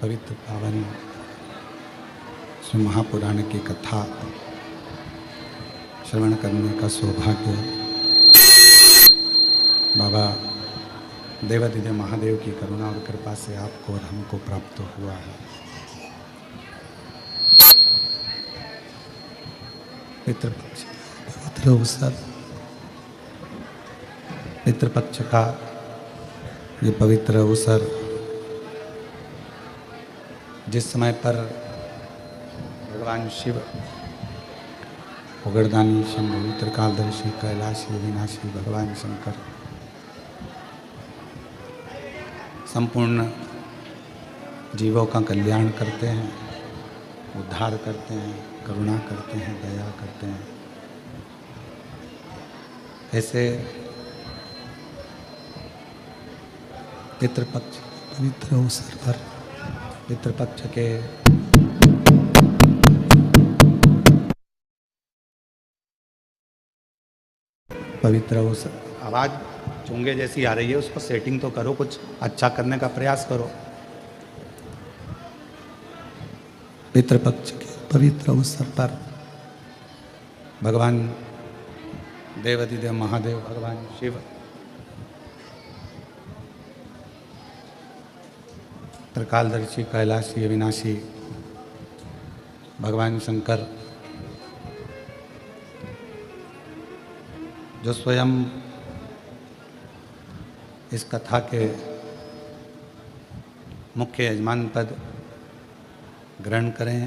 पवित्र पावन श्री महापुराण की कथा श्रवण करने का सौभाग्य बाबा देवादिदेव महादेव की करुणा और कृपा से आपको और हमको प्राप्त हुआ है। पितृपक्ष पवित्र अवसर, पितृपक्ष का ये पवित्र अवसर जिस समय पर भगवान शिव उगरदानी शंभु त्रिकालदर्शी कैलाशी अविनाशी भगवान शंकर संपूर्ण जीवों का कल्याण करते हैं, उद्धार करते हैं, करुणा करते हैं, दया करते हैं, ऐसे पितृपक्ष पवित्र अवसर पर पितृपक्ष के पवित्र अवसर। आवाज चुंगे जैसी आ रही है, उसको सेटिंग तो करो, कुछ अच्छा करने का प्रयास करो। पितृपक्ष के पवित्र अवसर पर भगवान देवादिदेव महादेव भगवान शिव त्रिकालदर्शी कैलाशी अविनाशी भगवान शंकर जो स्वयं इस कथा के मुख्य यजमान पद ग्रहण करें,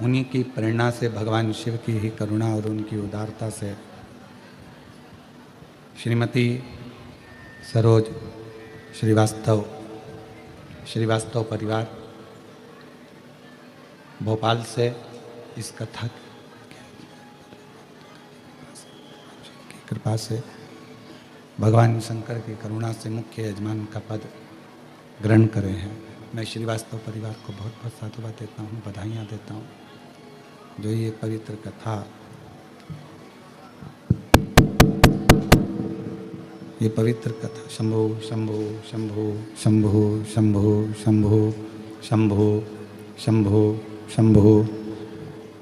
उन्हीं की प्रेरणा से भगवान शिव की ही करुणा और उनकी उदारता से श्रीमती सरोज श्रीवास्तव परिवार भोपाल से इस कथा की कृपा से भगवान शंकर की करुणा से मुख्य यजमान का पद ग्रहण करे हैं। मैं श्रीवास्तव परिवार को बहुत बहुत साधुवाद देता हूँ, बधाइयाँ देता हूँ, जो ये पवित्र कथा, ये पवित्र कथा शंभो शंभो शंभो शंभो शंभो शंभो शंभो शंभो शंभो,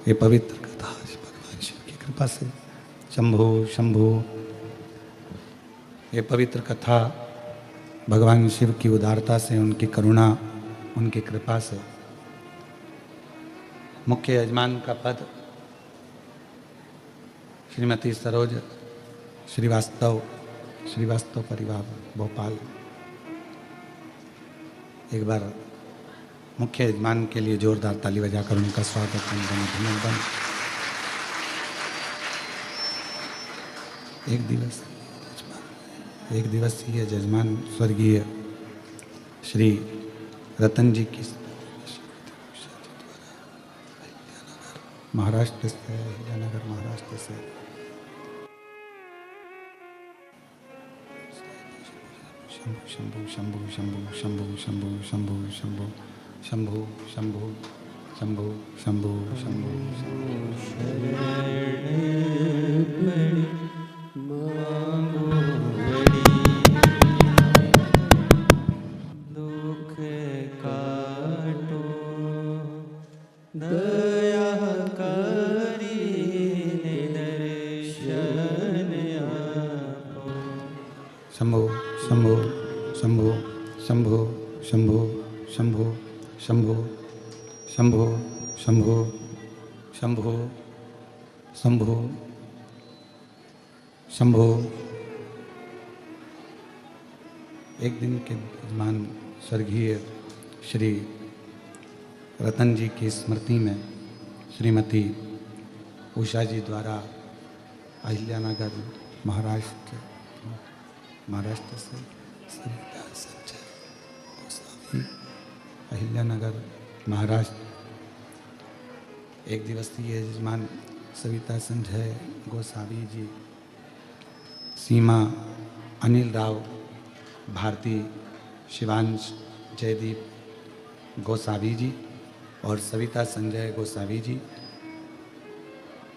ये पवित्र कथा भगवान शिव की कृपा से शंभो शंभो, ये पवित्र कथा भगवान शिव की उदारता से, उनकी करुणा, उनकी कृपा से मुख्य यजमान का पद श्रीमती सरोज श्रीवास्तव परिवार भोपाल। एक बार मुख्य यजमान के लिए जोरदार ताली बजाकर उनका स्वागत अभिनंदन। एक दिवसीय जजमान स्वर्गीय श्री रतन जी की महाराष्ट्र से शंभु शंभु शंभु शंभु शंभु शंभु शंभु शंभु शंभु शंभु शंभु शंभु दुख काटो दया करी दर्शन आपो। शंभु शंभु शंभु शंभु शंभु शंभु शंभु शंभु शंभु शंभु शंभु शंभु। एक दिन के यजमान स्वर्गीय श्री रतन जी की स्मृति में श्रीमती उषा जी द्वारा अहिल्यानगर महाराष्ट्र से सविता संजय गोसावी अहिल्यानगर महाराष्ट्र। एक दिवसीय यजमान सविता संजय गोसावी जी, सीमा अनिल राव, भारती शिवांश जयदीप गोसावी जी और सविता संजय गोसावी जी,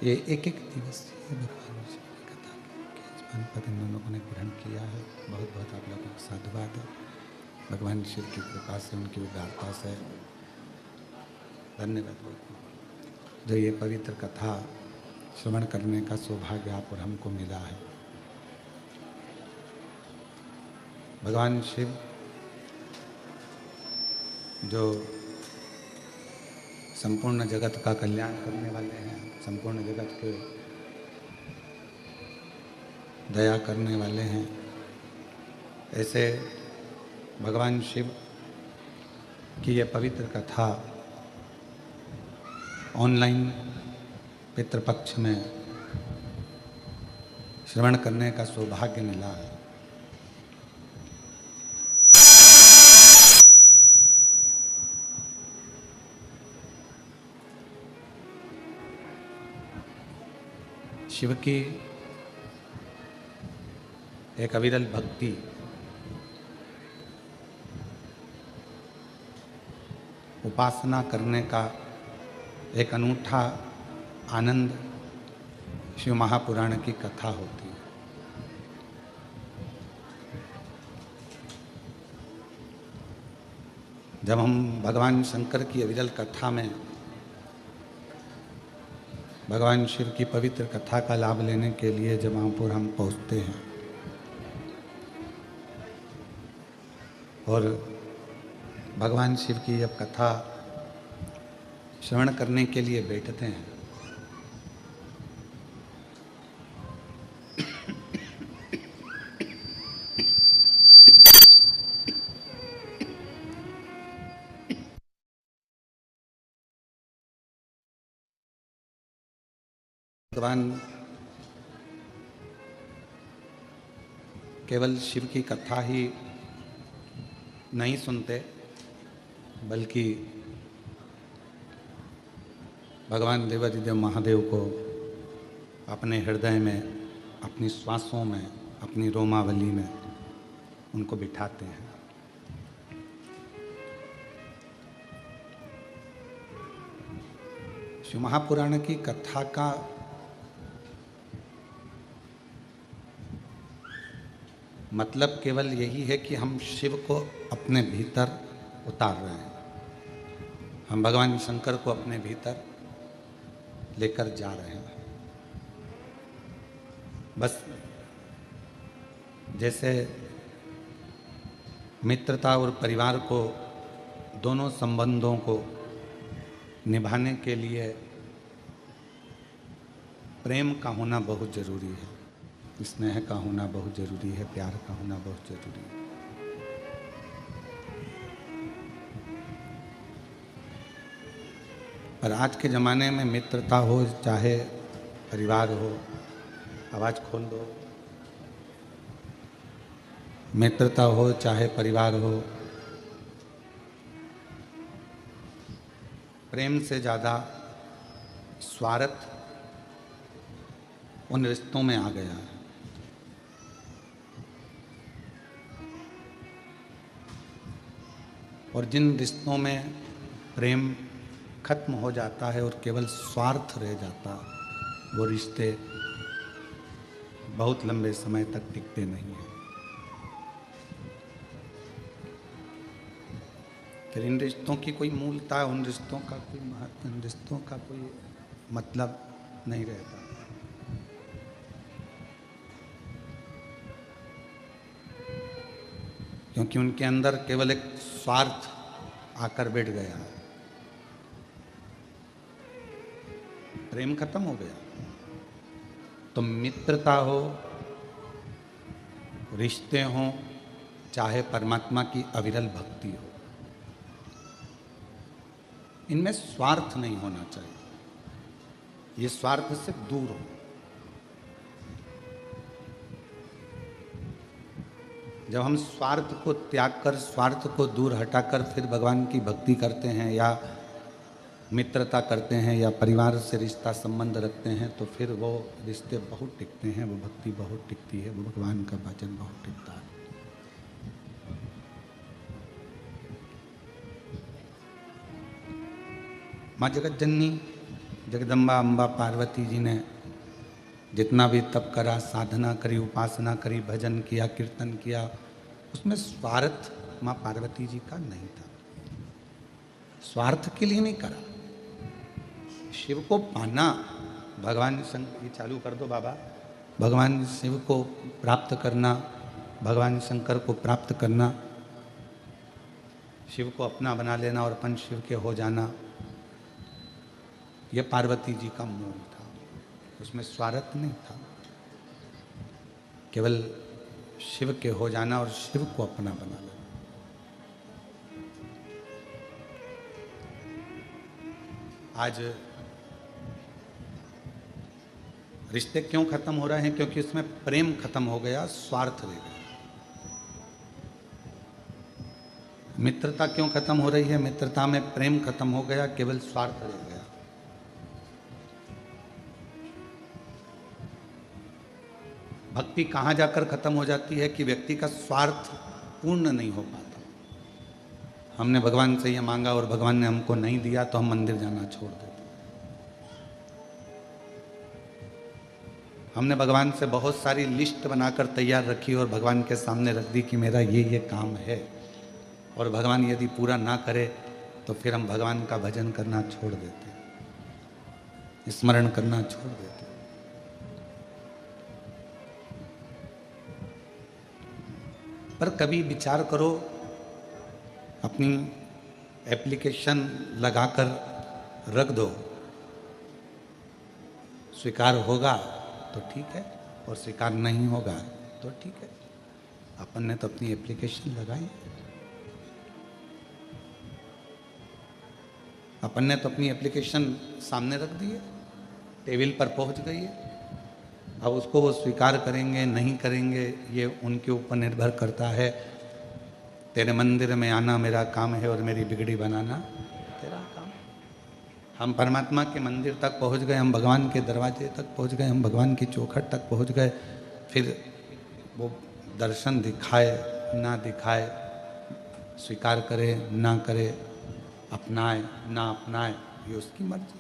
ये एक दिवसीय भगवान शिव की कथा के यजमान पद इन लोगों ने ग्रहण किया है। बहुत बहुत आप लोगों को साधुवाद है। भगवान शिव की कृपा से, उनकी उदारता से धन्यवाद बोलता हूँ जो ये पवित्र कथा श्रवण करने का सौभाग्य आप और हमको मिला है। भगवान शिव जो संपूर्ण जगत का कल्याण करने वाले हैं, संपूर्ण जगत के दया करने वाले हैं, ऐसे भगवान शिव की ये पवित्र कथा ऑनलाइन पितृपक्ष में श्रवण करने का सौभाग्य मिला है। शिव की एक अविरल भक्ति, उपासना करने का एक अनूठा आनंद शिव महापुराण की कथा होती है। जब हम भगवान शंकर की अविरल कथा में भगवान शिव की पवित्र कथा का लाभ लेने के लिए जब महापुर हम पहुँचते हैं और भगवान शिव की जब कथा श्रवण करने के लिए बैठते हैं भगवान केवल शिव की कथा ही नहीं सुनते, बल्कि भगवान देवादिदेव महादेव को अपने हृदय में, अपनी श्वासों में, अपनी रोमावली में उनको बिठाते हैं। शिव महापुराण की कथा का मतलब केवल यही है कि हम शिव को अपने भीतर उतार रहे हैं, हम भगवान शंकर को अपने भीतर लेकर जा रहे हैं। बस जैसे मित्रता और परिवार को, दोनों संबंधों को निभाने के लिए प्रेम का होना बहुत जरूरी है, स्नेह का होना बहुत जरूरी है, प्यार का होना बहुत जरूरी है। पर आज के ज़माने में मित्रता हो चाहे परिवार हो, आवाज़ खोल दो, मित्रता हो चाहे परिवार हो, प्रेम से ज़्यादा स्वार्थ उन रिश्तों में आ गया है। और जिन रिश्तों में प्रेम खत्म हो जाता है और केवल स्वार्थ रह जाता, वो रिश्ते बहुत लंबे समय तक टिकते नहीं हैं। फिर इन रिश्तों की कोई मूलता, उन रिश्तों का कोई महत्व, इन रिश्तों का कोई मतलब नहीं रहता। क्योंकि उनके अंदर केवल एक स्वार्थ आकर बैठ गया है, प्रेम खत्म हो गया। तो मित्रता हो, रिश्ते हों, चाहे परमात्मा की अविरल भक्ति हो, इनमें स्वार्थ नहीं होना चाहिए, ये स्वार्थ से दूर हो। जब हम स्वार्थ को त्याग कर, स्वार्थ को दूर हटाकर फिर भगवान की भक्ति करते हैं या मित्रता करते हैं या परिवार से रिश्ता संबंध रखते हैं, तो फिर वो रिश्ते बहुत टिकते हैं, वो भक्ति बहुत टिकती है, वो भगवान का भजन बहुत टिकता है। माँ जगत जननी जगदम्बा अम्बा पार्वती जी ने जितना भी तप करा, साधना करी, उपासना करी, भजन किया, कीर्तन किया, उसमें स्वार्थ माँ पार्वती जी का नहीं था। स्वार्थ के लिए नहीं करा, शिव को पाना। भगवान शंकर, ये चालू कर दो बाबा, भगवान शिव को प्राप्त करना, भगवान शंकर को प्राप्त करना, शिव को अपना बना लेना और अपन शिव के हो जाना, यह पार्वती जी का मूल था। उसमें स्वार्थ नहीं था, केवल शिव के हो जाना और शिव को अपना बना लेना। आज रिश्ते क्यों खत्म हो रहे हैं? क्योंकि उसमें प्रेम खत्म हो गया, स्वार्थ रह गया। मित्रता क्यों खत्म हो रही है? मित्रता में प्रेम खत्म हो गया, केवल स्वार्थ रह गया। भक्ति कहाँ जाकर खत्म हो जाती है कि व्यक्ति का स्वार्थ पूर्ण नहीं हो पाता। हमने भगवान से ये मांगा और भगवान ने हमको नहीं दिया तो हम मंदिर जाना छोड़ देते। हमने भगवान से बहुत सारी लिस्ट बनाकर तैयार रखी और भगवान के सामने रख दी कि मेरा ये काम है, और भगवान यदि पूरा ना करे तो फिर हम भगवान का भजन करना छोड़ देते, स्मरण करना छोड़ देते। पर कभी विचार करो, अपनी एप्लीकेशन लगाकर रख दो, स्वीकार होगा तो ठीक है और स्वीकार नहीं होगा तो ठीक है। अपन ने तो अपनी एप्लीकेशन लगाई, अपन ने तो अपनी एप्लीकेशन सामने रख दी है, टेबल पर पहुंच गई है। अब उसको वो स्वीकार करेंगे नहीं करेंगे ये उनके ऊपर निर्भर करता है। तेरे मंदिर में आना मेरा काम है और मेरी बिगड़ी बनाना तेरा काम। हम परमात्मा के मंदिर तक पहुंच गए, हम भगवान के दरवाजे तक पहुंच गए, हम भगवान की चौखट तक पहुंच गए, फिर वो दर्शन दिखाए ना दिखाए, स्वीकार करे ना करे, अपनाए ना अपनाए, ये उसकी मर्जी।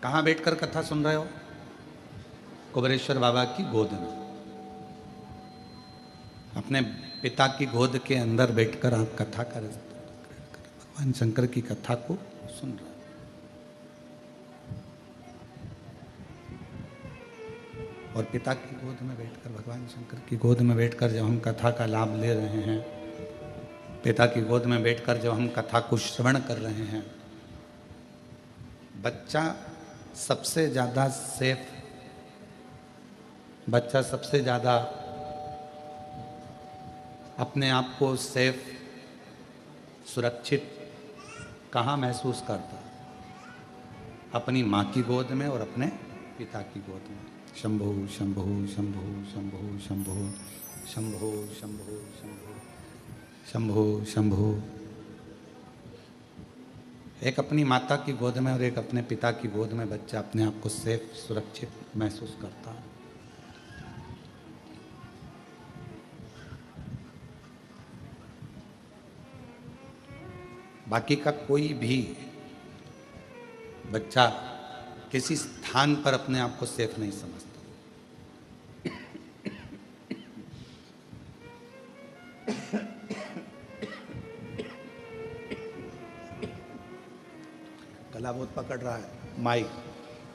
कहाँ बैठकर कथा सुन रहे हो? कुबेरेश्वर बाबा की गोद में, अपने पिता की गोद के अंदर बैठकर आप कथा कर भगवान शंकर की कथा को सुन रहे हो। और पिता की गोद में बैठकर, भगवान शंकर की गोद में बैठकर जब हम कथा का लाभ ले रहे हैं, पिता की गोद में बैठकर जब हम कथा को श्रवण कर रहे हैं, बच्चा सबसे ज़्यादा सेफ, बच्चा सबसे ज़्यादा अपने आप को सेफ, सुरक्षित कहाँ महसूस करता? अपनी माँ की गोद में और अपने पिता की गोद में। शंभो शंभो शंभो शंभो शंभो शंभो शंभो शंभो शंभो शंभो। एक अपनी माता की गोद में और एक अपने पिता की गोद में बच्चा अपने आप को सेफ, सुरक्षित महसूस करता है। बाकी का कोई भी बच्चा किसी स्थान पर अपने आप को सेफ नहीं समझता। गला बहुत पकड़ रहा है, माइक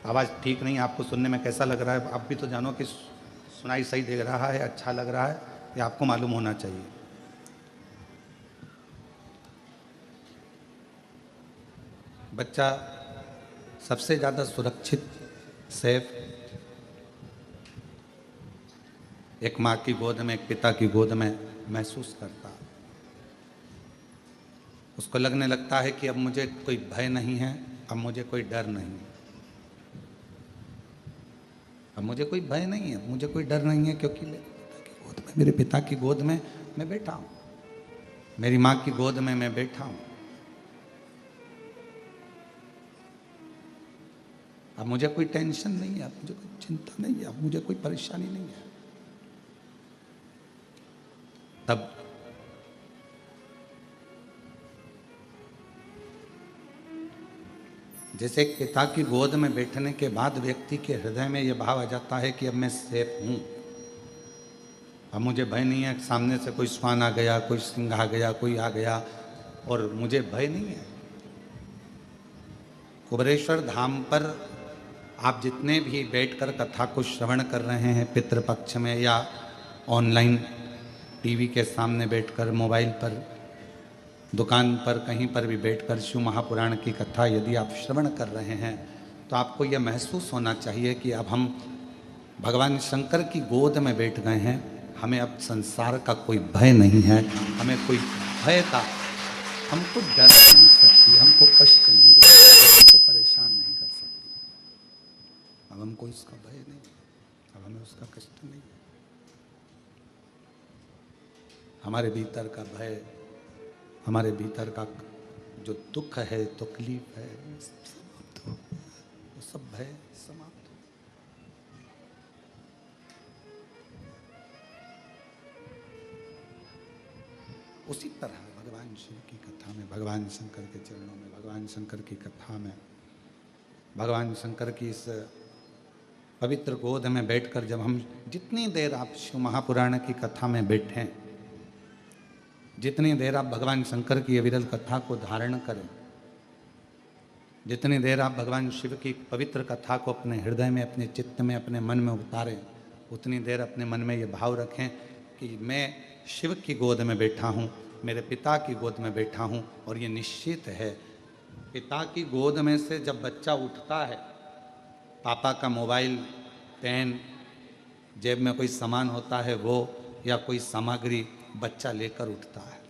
आवाज़ ठीक नहीं, आपको सुनने में कैसा लग रहा है? आप भी तो जानो कि सुनाई सही दे रहा है, अच्छा लग रहा है, ये आपको मालूम होना चाहिए। बच्चा सबसे ज़्यादा सुरक्षित, सेफ एक माँ की गोद में, एक पिता की गोद में महसूस करता। उसको लगने लगता है कि अब मुझे कोई भय नहीं है, अब मुझे कोई डर नहीं, अब मुझे कोई भय नहीं है, मुझे कोई डर नहीं है, क्योंकि मेरे पिता की गोद में मैं बैठा हूँ, मेरी माँ की गोद में मैं बैठा हूँ। अब मुझे कोई टेंशन नहीं है, अब मुझे कोई चिंता नहीं है, अब मुझे कोई परेशानी नहीं है। तब जैसे एक पिता की गोद में बैठने के बाद व्यक्ति के हृदय में यह भाव आ जाता है कि अब मैं सेफ हूं, अब मुझे भय नहीं है, सामने से कोई श्वान आ गया, कोई सिंह आ गया, कोई आ गया, और मुझे भय नहीं है। कुबेरेश्वर धाम पर आप जितने भी बैठकर कथा को श्रवण कर रहे हैं, पितृपक्ष में या ऑनलाइन टीवी के सामने बैठकर, मोबाइल पर, दुकान पर, कहीं पर भी बैठकर शिव महापुराण की कथा यदि आप श्रवण कर रहे हैं, तो आपको यह महसूस होना चाहिए कि अब हम भगवान शंकर की गोद में बैठ गए हैं। हमें अब संसार का कोई भय नहीं है, हमें कोई भय का, हमको डर नहीं सकती, हमको कष्ट नहीं दे सकती, हमको परेशान नहीं कर सकती। अब हमको इसका भय नहीं, अब हमें उसका कष्ट नहीं। हमारे भीतर का भय, हमारे भीतर का जो दुख है, तकलीफ है, समाप्त हो, वो सब भय समाप्त हो। उसी तरह भगवान शिव की कथा में, भगवान शंकर के चरणों में, भगवान शंकर की कथा में, भगवान शंकर की इस पवित्र गोद में बैठकर जब हम, जितनी देर आप शिव महापुराण की कथा में बैठें, जितनी देर आप भगवान शंकर की अविरल कथा को धारण करें, जितनी देर आप भगवान शिव की पवित्र कथा को अपने हृदय में, अपने चित्त में, अपने मन में उतारें, उतनी देर अपने मन में ये भाव रखें कि मैं शिव की गोद में बैठा हूँ, मेरे पिता की गोद में बैठा हूँ। और ये निश्चित है, पिता की गोद में से जब बच्चा उठता है, पापा का मोबाइल, पेन, जेब में कोई सामान होता है वो, या कोई सामग्री बच्चा लेकर उठता है।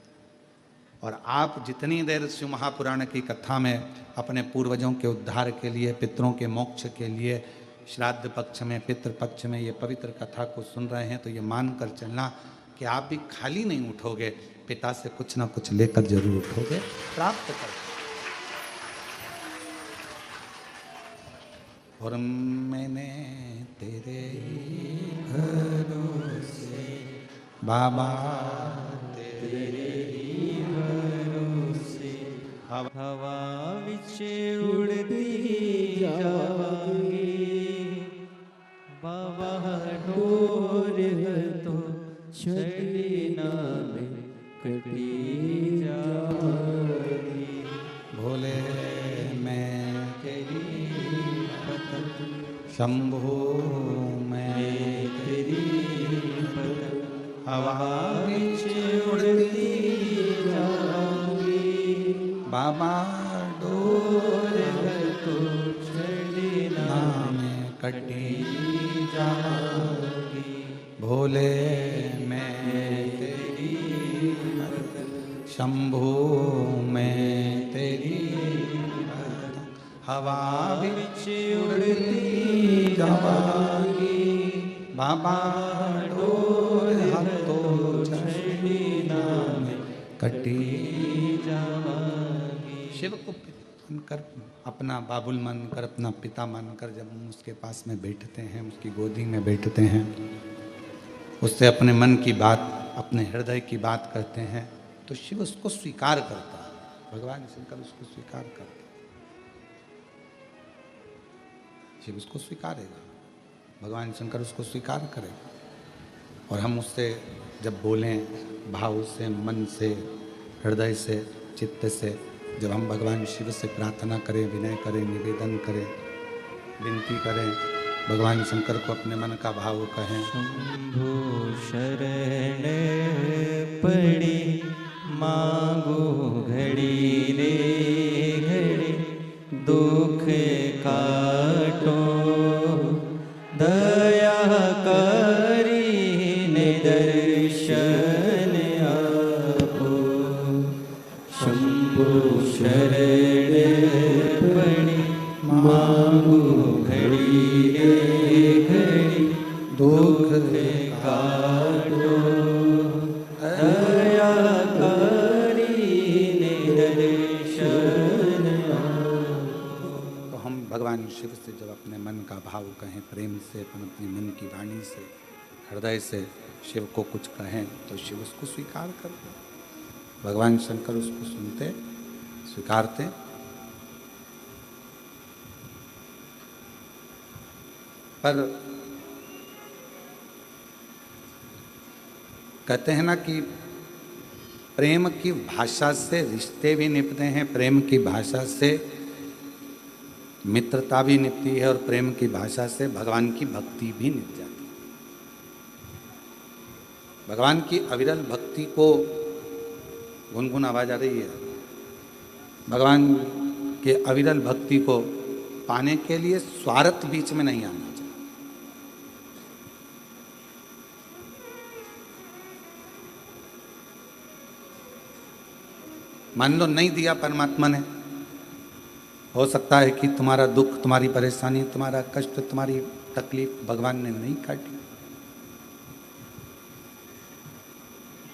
और आप जितनी देर शिव महापुराण की कथा में अपने पूर्वजों के उद्धार के लिए, पितरों के मोक्ष के लिए, श्राद्ध पक्ष में, पितृ पक्ष में ये पवित्र कथा को सुन रहे हैं, तो ये मान कर चलना कि आप भी खाली नहीं उठोगे, पिता से कुछ ना कुछ लेकर जरूर उठोगे, प्राप्त करोगे। और मैंने तेरे भरोसे बाबा, तेरे ही भरोसे हवा विच उड़ती जावांगी, बाबा डोर तो छड़ना में कटी जावांगी। भोले मैं तेरी पतंग, शंभो मैं तेरी पतंग हवा विच उड़ती जावांगी, बाबा डोर तो छड़ना नाम कटी जावांगी। भोले मैं तेरी शंभो मैं तेरी हवा विच उड़ती जावांगी, बाबा डोर हाथों छड़ना में कटी जावांगी। शिव को मानकर, अपना बाबुल मानकर, अपना पिता मानकर जब हम उसके पास में बैठते हैं, उसकी गोदी में बैठते हैं, उससे अपने मन की बात, अपने हृदय की बात करते हैं, तो शिव उसको स्वीकार करता है, भगवान शंकर उसको स्वीकार करता है, शिव उसको स्वीकारेगा, भगवान शंकर उसको स्वीकार करेगा। और हम उससे जब बोलें भाव से, मन से, हृदय से, चित्त से, जब हम भगवान शिव से प्रार्थना करें, विनय करें, निवेदन करें, विनती करें, भगवान शंकर को अपने मन का भाव कहें, शंभो शरण पड़ी मांगो घड़ी रे घड़ी, दुख काटो दया करी निदर्शन आपो। शंभो शरण पड़ी मांगो घड़ी रे घड़ी, दुख काटो दया करी निदर्शन आपो। तो हम भगवान शिव से जब अपने मन का भाव कहें, प्रेम से, अपने मन की वाणी से, हृदय से शिव को कुछ कहें, तो शिव उसको स्वीकार करते, भगवान शंकर उसको सुनते, स्वीकारते। पर कहते हैं ना कि प्रेम की भाषा से रिश्ते भी निपते हैं, प्रेम की भाषा से मित्रता भी निपती है और प्रेम की भाषा से भगवान की भक्ति भी निप जाती है। भगवान की अविरल भक्ति को गुनगुन आवाज आ रही है। भगवान के अविरल भक्ति को पाने के लिए स्वार्थ बीच में नहीं आना चाहिए। मान लो नहीं दिया परमात्मा ने, हो सकता है कि तुम्हारा दुख, तुम्हारी परेशानी, तुम्हारा कष्ट, तुम्हारी तकलीफ भगवान ने नहीं काटी।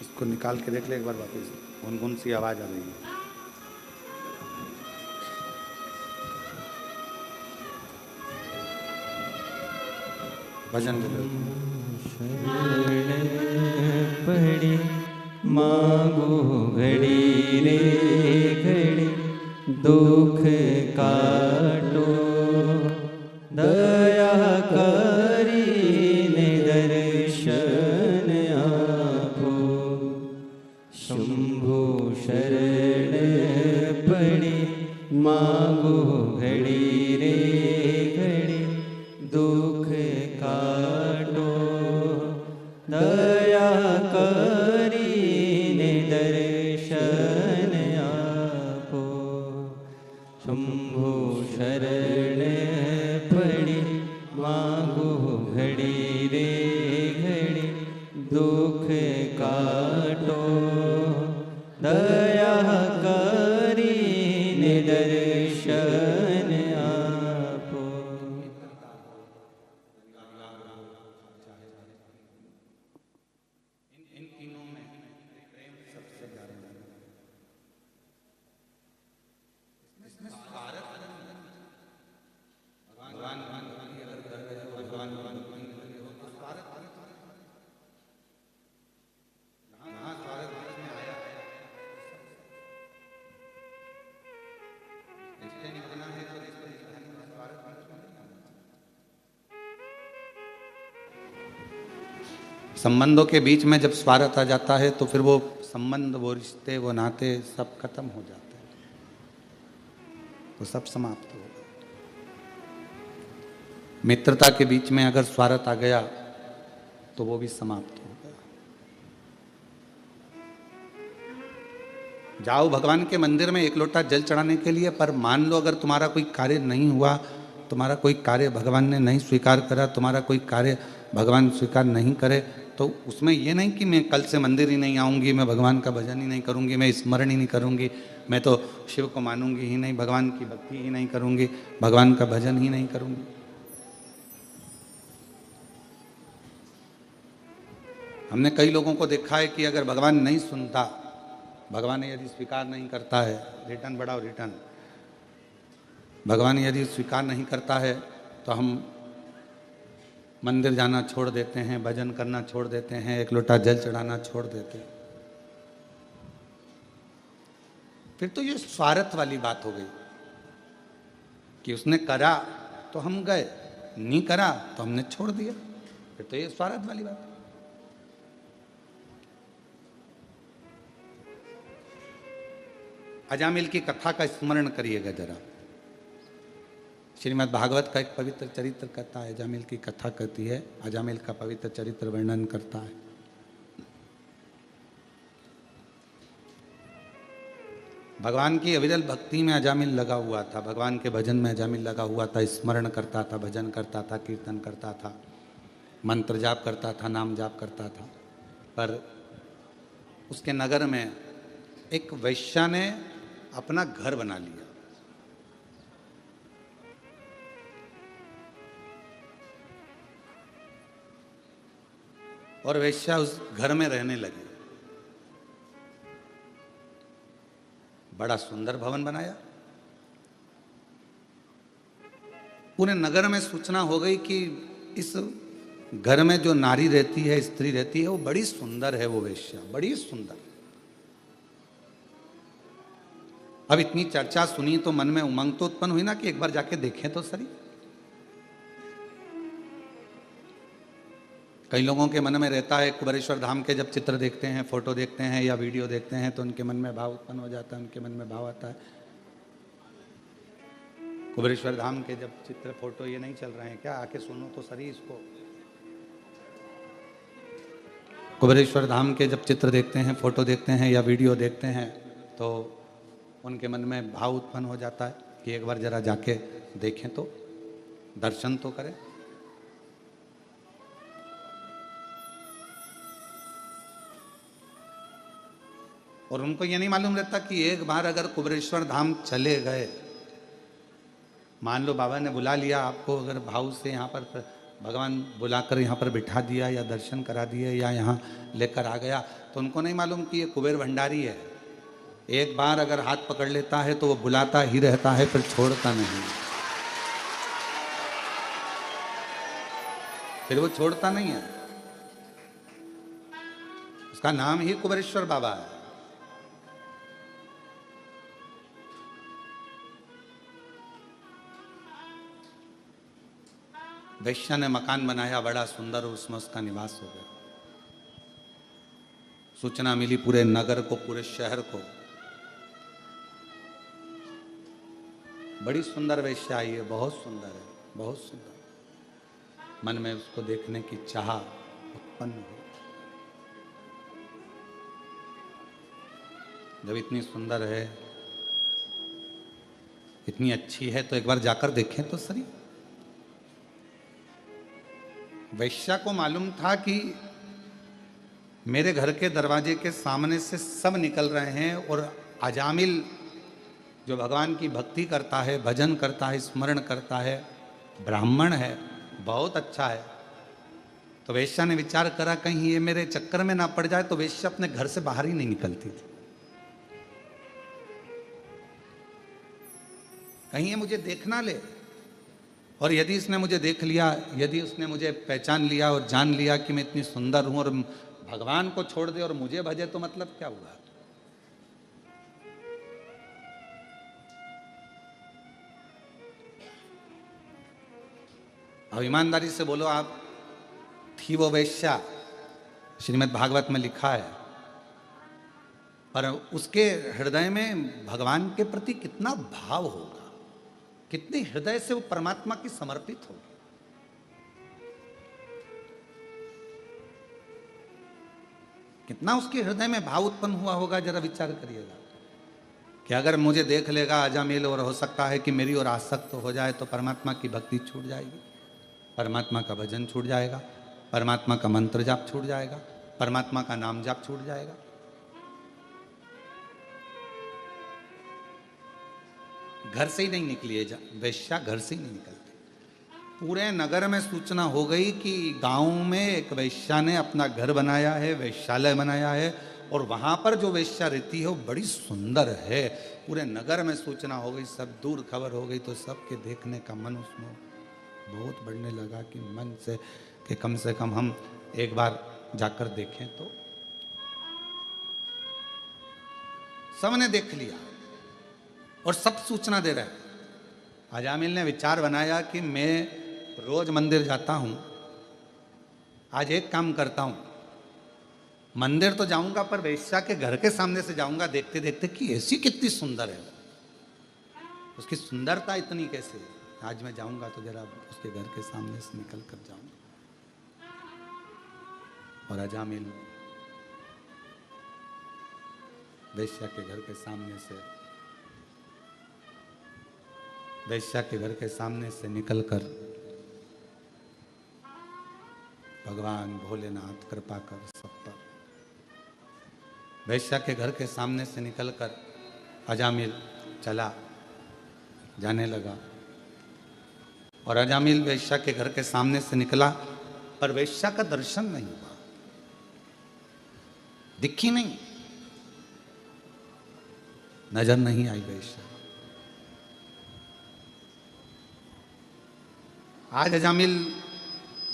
इसको निकाल के देख ले एक बार वापस, गुनगुन सी आवाज आ रही है। भजन शरण पड़ी मांगो घड़ी रे घड़ी, दुख काटो दया करी निदर्शन आपो। शंभु शरण पड़ी मांगो घड़ी रे घड़ी, दुख काटो दया करी निदर्शन आपो। शंभु शरण पड़ी मांगो घड़ी रे घड़ी, दुख काटो दया करी निदर्शन आपो। संबंधों के बीच में जब स्वार्थ आ जाता है तो फिर वो संबंध, वो रिश्ते, वो नाते सब खत्म हो जाते हैं, तो सब समाप्त हो गए। मित्रता के बीच में अगर स्वार्थ आ गया तो वो भी समाप्त हो गया। जाओ भगवान के मंदिर में एक लोटा जल चढ़ाने के लिए, पर मान लो अगर तुम्हारा कोई कार्य नहीं हुआ, तुम्हारा कोई कार्य भगवान ने नहीं स्वीकार करा, तुम्हारा कोई कार्य भगवान स्वीकार नहीं करे, तो उसमें ये नहीं कि मैं कल से मंदिर ही नहीं आऊँगी, मैं भगवान का भजन ही नहीं करूँगी, मैं स्मरण ही नहीं करूँगी, मैं तो शिव को मानूंगी ही नहीं, भगवान की भक्ति ही नहीं करूँगी, भगवान का भजन ही नहीं करूँगी। हमने कई लोगों को देखा है कि अगर भगवान नहीं सुनता, भगवान यदि स्वीकार नहीं करता है, रिटर्न बढ़ाओ रिटर्न, भगवान यदि स्वीकार नहीं करता है तो हम मंदिर जाना छोड़ देते हैं, भजन करना छोड़ देते हैं, एक लोटा जल चढ़ाना छोड़ देते हैं। फिर तो ये स्वार्थ वाली बात हो गई कि उसने करा तो हम गए, नहीं करा तो हमने छोड़ दिया, फिर तो ये स्वार्थ वाली बात है। अजामिल की कथा का स्मरण करिएगा जरा। श्रीमद् भागवत का एक पवित्र चरित्र कहता है, अजामिल की कथा कहती है, अजामिल का पवित्र चरित्र वर्णन करता है। भगवान की अविरल भक्ति में अजामिल लगा हुआ था, भगवान के भजन में अजामिल लगा हुआ था, स्मरण करता था, भजन करता था, कीर्तन करता था, मंत्र जाप करता था, नाम जाप करता था। पर उसके नगर में एक वैश्या ने अपना घर बना लिया। और वैश्या उस घर में रहने लगी। बड़ा सुंदर भवन बनाया। पूरे नगर में सूचना हो गई कि इस घर में जो नारी रहती है, स्त्री रहती है, वो बड़ी सुंदर है, वो वैश्या बड़ी सुंदर। अब इतनी चर्चा सुनी तो मन में उमंग तो उत्पन्न हुई ना कि एक बार जाके देखें तो सही। कई लोगों के मन में रहता है कुबेरेश्वर धाम के जब चित्र देखते हैं, फोटो देखते हैं या वीडियो देखते हैं तो उनके मन में भाव उत्पन्न हो जाता है, उनके मन में भाव आता है। कुबेरेश्वर धाम के जब चित्र फोटो ये नहीं चल रहे हैं क्या? आके सुनो तो सही इसको। कुबेरेश्वर धाम के जब चित्र देखते हैं, फोटो देखते हैं या वीडियो देखते हैं तो उनके मन में भाव उत्पन्न हो जाता है कि एक बार जरा जाके देखें तो, दर्शन तो करें। और उनको ये नहीं मालूम रहता कि एक बार अगर कुबेरेश्वर धाम चले गए, मान लो बाबा ने बुला लिया आपको, अगर भाव से यहाँ पर भगवान बुलाकर यहाँ पर बिठा दिया या दर्शन करा दिए या यहाँ लेकर आ गया, तो उनको नहीं मालूम कि ये कुबेर भंडारी है। एक बार अगर हाथ पकड़ लेता है तो वो बुलाता ही रहता है, फिर छोड़ता नहीं, फिर वो छोड़ता नहीं है। उसका नाम ही कुबेरेश्वर बाबा है। वैश्या ने मकान बनाया बड़ा सुंदर, उसमें उसका निवास हो गया। सूचना मिली पूरे नगर को, पूरे शहर को, बड़ी सुंदर वैश्या आई है, बहुत सुंदर है, बहुत सुंदर। मन में उसको देखने की चाह उत्पन्न हुई। जब इतनी सुंदर है, इतनी अच्छी है, तो एक बार जाकर देखें तो सही। वैश्या को मालूम था कि मेरे घर के दरवाजे के सामने से सब निकल रहे हैं और अजामिल जो भगवान की भक्ति करता है, भजन करता है, स्मरण करता है, ब्राह्मण है, बहुत अच्छा है। तो वैश्या ने विचार करा कहीं ये मेरे चक्कर में ना पड़ जाए, तो वैश्या अपने घर से बाहर ही नहीं निकलती थी। कहीं ये मुझे देख ना ले, और यदि इसने मुझे देख लिया, यदि उसने मुझे पहचान लिया और जान लिया कि मैं इतनी सुंदर हूं और भगवान को छोड़ दे और मुझे भजे, तो मतलब क्या हुआ? अब ईमानदारी से बोलो, आप थी वो वैश्या, श्रीमद् भागवत में लिखा है, पर उसके हृदय में भगवान के प्रति कितना भाव होगा, कितने हृदय से वो परमात्मा की समर्पित होगी। कितना उसके हृदय में भाव उत्पन्न हुआ होगा, जरा विचार करिएगा कि अगर मुझे देख लेगा अजामिल और हो सकता है कि मेरी ओर आसक्त हो जाए, तो परमात्मा की भक्ति छूट जाएगी, परमात्मा का भजन छूट जाएगा, परमात्मा का मंत्र जाप छूट जाएगा, परमात्मा का नाम जाप छूट जाएगा। घर से ही नहीं निकली है वैश्या, घर से ही नहीं निकलती। पूरे नगर में सूचना हो गई कि गांव में एक वैश्या ने अपना घर बनाया है, वैश्यालय बनाया है, और वहां पर जो वैश्या रहती है वो बड़ी सुंदर है। पूरे नगर में सूचना हो गई, सब दूर खबर हो गई, तो सबके देखने का मन उसमें बहुत बढ़ने लगा कि मन से कम हम एक बार जाकर देखें तो। सबने देख लिया और सब सूचना दे रहे हैं। अजामिल ने विचार बनाया कि मैं रोज मंदिर जाता हूं, आज एक काम करता हूं, मंदिर तो जाऊंगा पर वैश्या के घर के सामने से जाऊंगा, देखते देखते कि ऐसी कितनी सुंदर है, उसकी सुंदरता इतनी कैसे। आज मैं जाऊंगा तो जरा उसके घर के सामने से निकल कर जाऊंगा। और अजामिल वैश्या के घर के सामने से निकलकर भगवान भोलेनाथ कृपा कर सब पर, वैश्या के घर के सामने से निकलकर अजामिल चला, जाने लगा। और अजामिल वैश्या के घर के सामने से निकला, पर वैश्या का दर्शन नहीं हुआ, दिखी नहीं, नजर नहीं आई वैश्या। आज अजामिल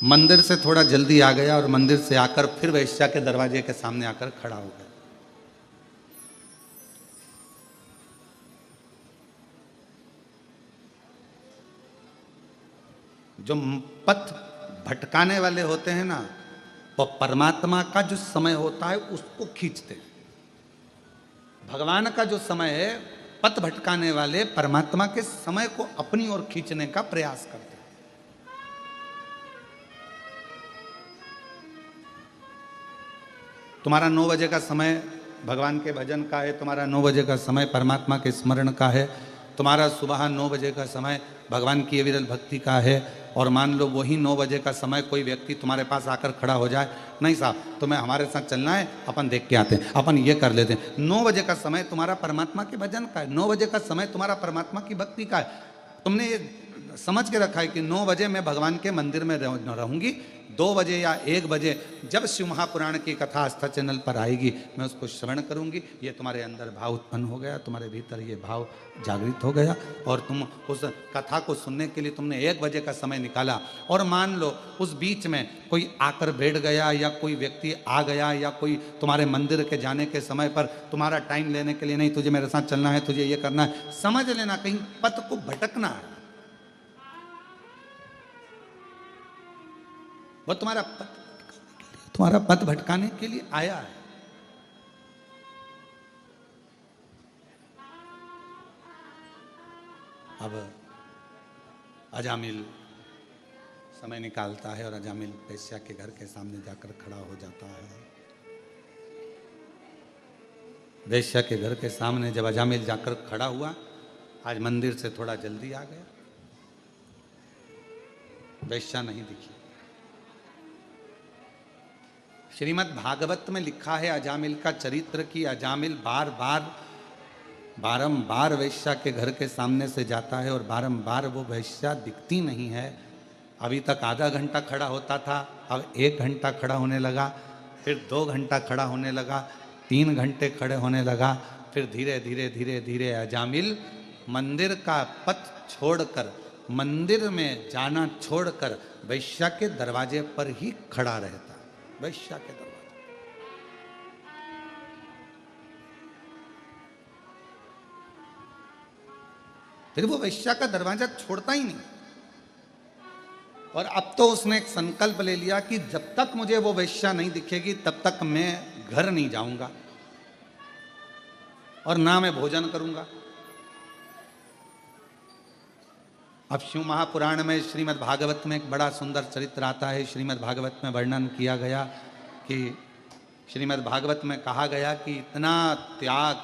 मंदिर से थोड़ा जल्दी आ गया और मंदिर से आकर फिर वैश्या के दरवाजे के सामने आकर खड़ा हो गया। जो पथ भटकाने वाले होते हैं ना, वो परमात्मा का जो समय होता है उसको खींचते हैं। भगवान का जो समय है, पथ भटकाने वाले परमात्मा के समय को अपनी ओर खींचने का प्रयास करते हैं। तुम्हारा 9 बजे का समय भगवान के भजन का है, तुम्हारा 9 बजे का समय परमात्मा के स्मरण का है, तुम्हारा सुबह 9 बजे का समय भगवान की विरल भक्ति का है, और मान लो वही 9 बजे का समय कोई व्यक्ति तुम्हारे पास आकर खड़ा हो जाए, नहीं साहब तुम्हें हमारे साथ चलना है, अपन देख के आते हैं, अपन ये कर लेते हैं। 9 बजे का समय तुम्हारा परमात्मा के भजन का है, 9 बजे का समय तुम्हारा परमात्मा की भक्ति का है। तुमने ये समझ के रखा है कि 9 बजे मैं भगवान के मंदिर में रहूंगी, 2 बजे या 1 बजे जब शिव महापुराण की कथा आस्था चैनल पर आएगी मैं उसको श्रवण करूंगी। ये तुम्हारे अंदर भाव उत्पन्न हो गया, तुम्हारे भीतर ये भाव जागृत हो गया, और तुम उस कथा को सुनने के लिए तुमने 1 बजे का समय निकाला, और मान लो उस बीच में कोई आकर बैठ गया या कोई व्यक्ति आ गया या कोई तुम्हारे मंदिर के जाने के समय पर तुम्हारा टाइम लेने के लिए, नहीं तुझे मेरे साथ चलना है, तुझे ये करना है, समझ लेना कहीं पथ को भटकना है। वो तुम्हारा पथ भटकाने के लिए आया है। अब अजामिल समय निकालता है और अजामिल वेश्या के घर के सामने जाकर खड़ा हो जाता है। वेश्या के घर के सामने जब अजामिल जाकर खड़ा हुआ, आज मंदिर से थोड़ा जल्दी आ गया, वेश्या नहीं दिखी। श्रीमद् भागवत में लिखा है अजामिल का चरित्र कि अजामिल बारंबार वेश्या के घर के सामने से जाता है और बारंबार वो वेश्या दिखती नहीं है। अभी तक आधा घंटा खड़ा होता था, अब 1 घंटा खड़ा होने लगा, फिर 2 घंटा खड़ा होने लगा, 3 घंटे खड़े होने लगा, फिर धीरे धीरे धीरे धीरे अजामिल मंदिर का पथ छोड़कर, मंदिर में जाना छोड़कर वेश्या के दरवाजे पर ही खड़ा रहता। वेश्या के दरवाजे, फिर वो वेश्या का दरवाजा छोड़ता ही नहीं। और अब तो उसने एक संकल्प ले लिया कि जब तक मुझे वो वेश्या नहीं दिखेगी तब तक मैं घर नहीं जाऊंगा और ना मैं भोजन करूंगा। अब शिव महापुराण में श्रीमद् भागवत में एक बड़ा सुंदर चरित्र आता है। श्रीमद् भागवत में वर्णन किया गया कि श्रीमद् भागवत में कहा गया कि इतना त्याग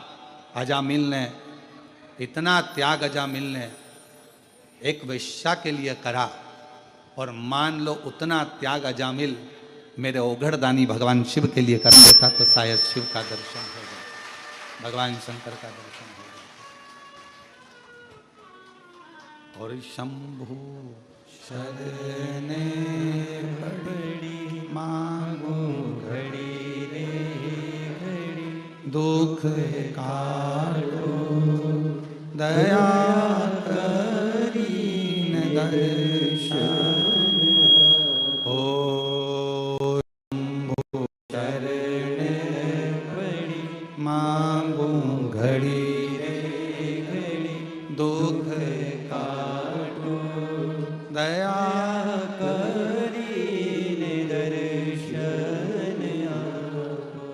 अजामिल ने एक वेश्या के लिए करा, और मान लो उतना त्याग अजामिल मेरे ओघड़दानी भगवान शिव के लिए कर देता तो शायद शिव का दर्शन हो जाए, भगवान शंकर का दर्शन हो जाए। और शंभु शरणे पड़ी मांगो घड़ी रे घड़ी, दुख काटो दया करीन दर्शन। ओ शंभु शरणे पड़ी मांगो घड़ी रे घड़ी, दुख दया करीने दर्शन आपो।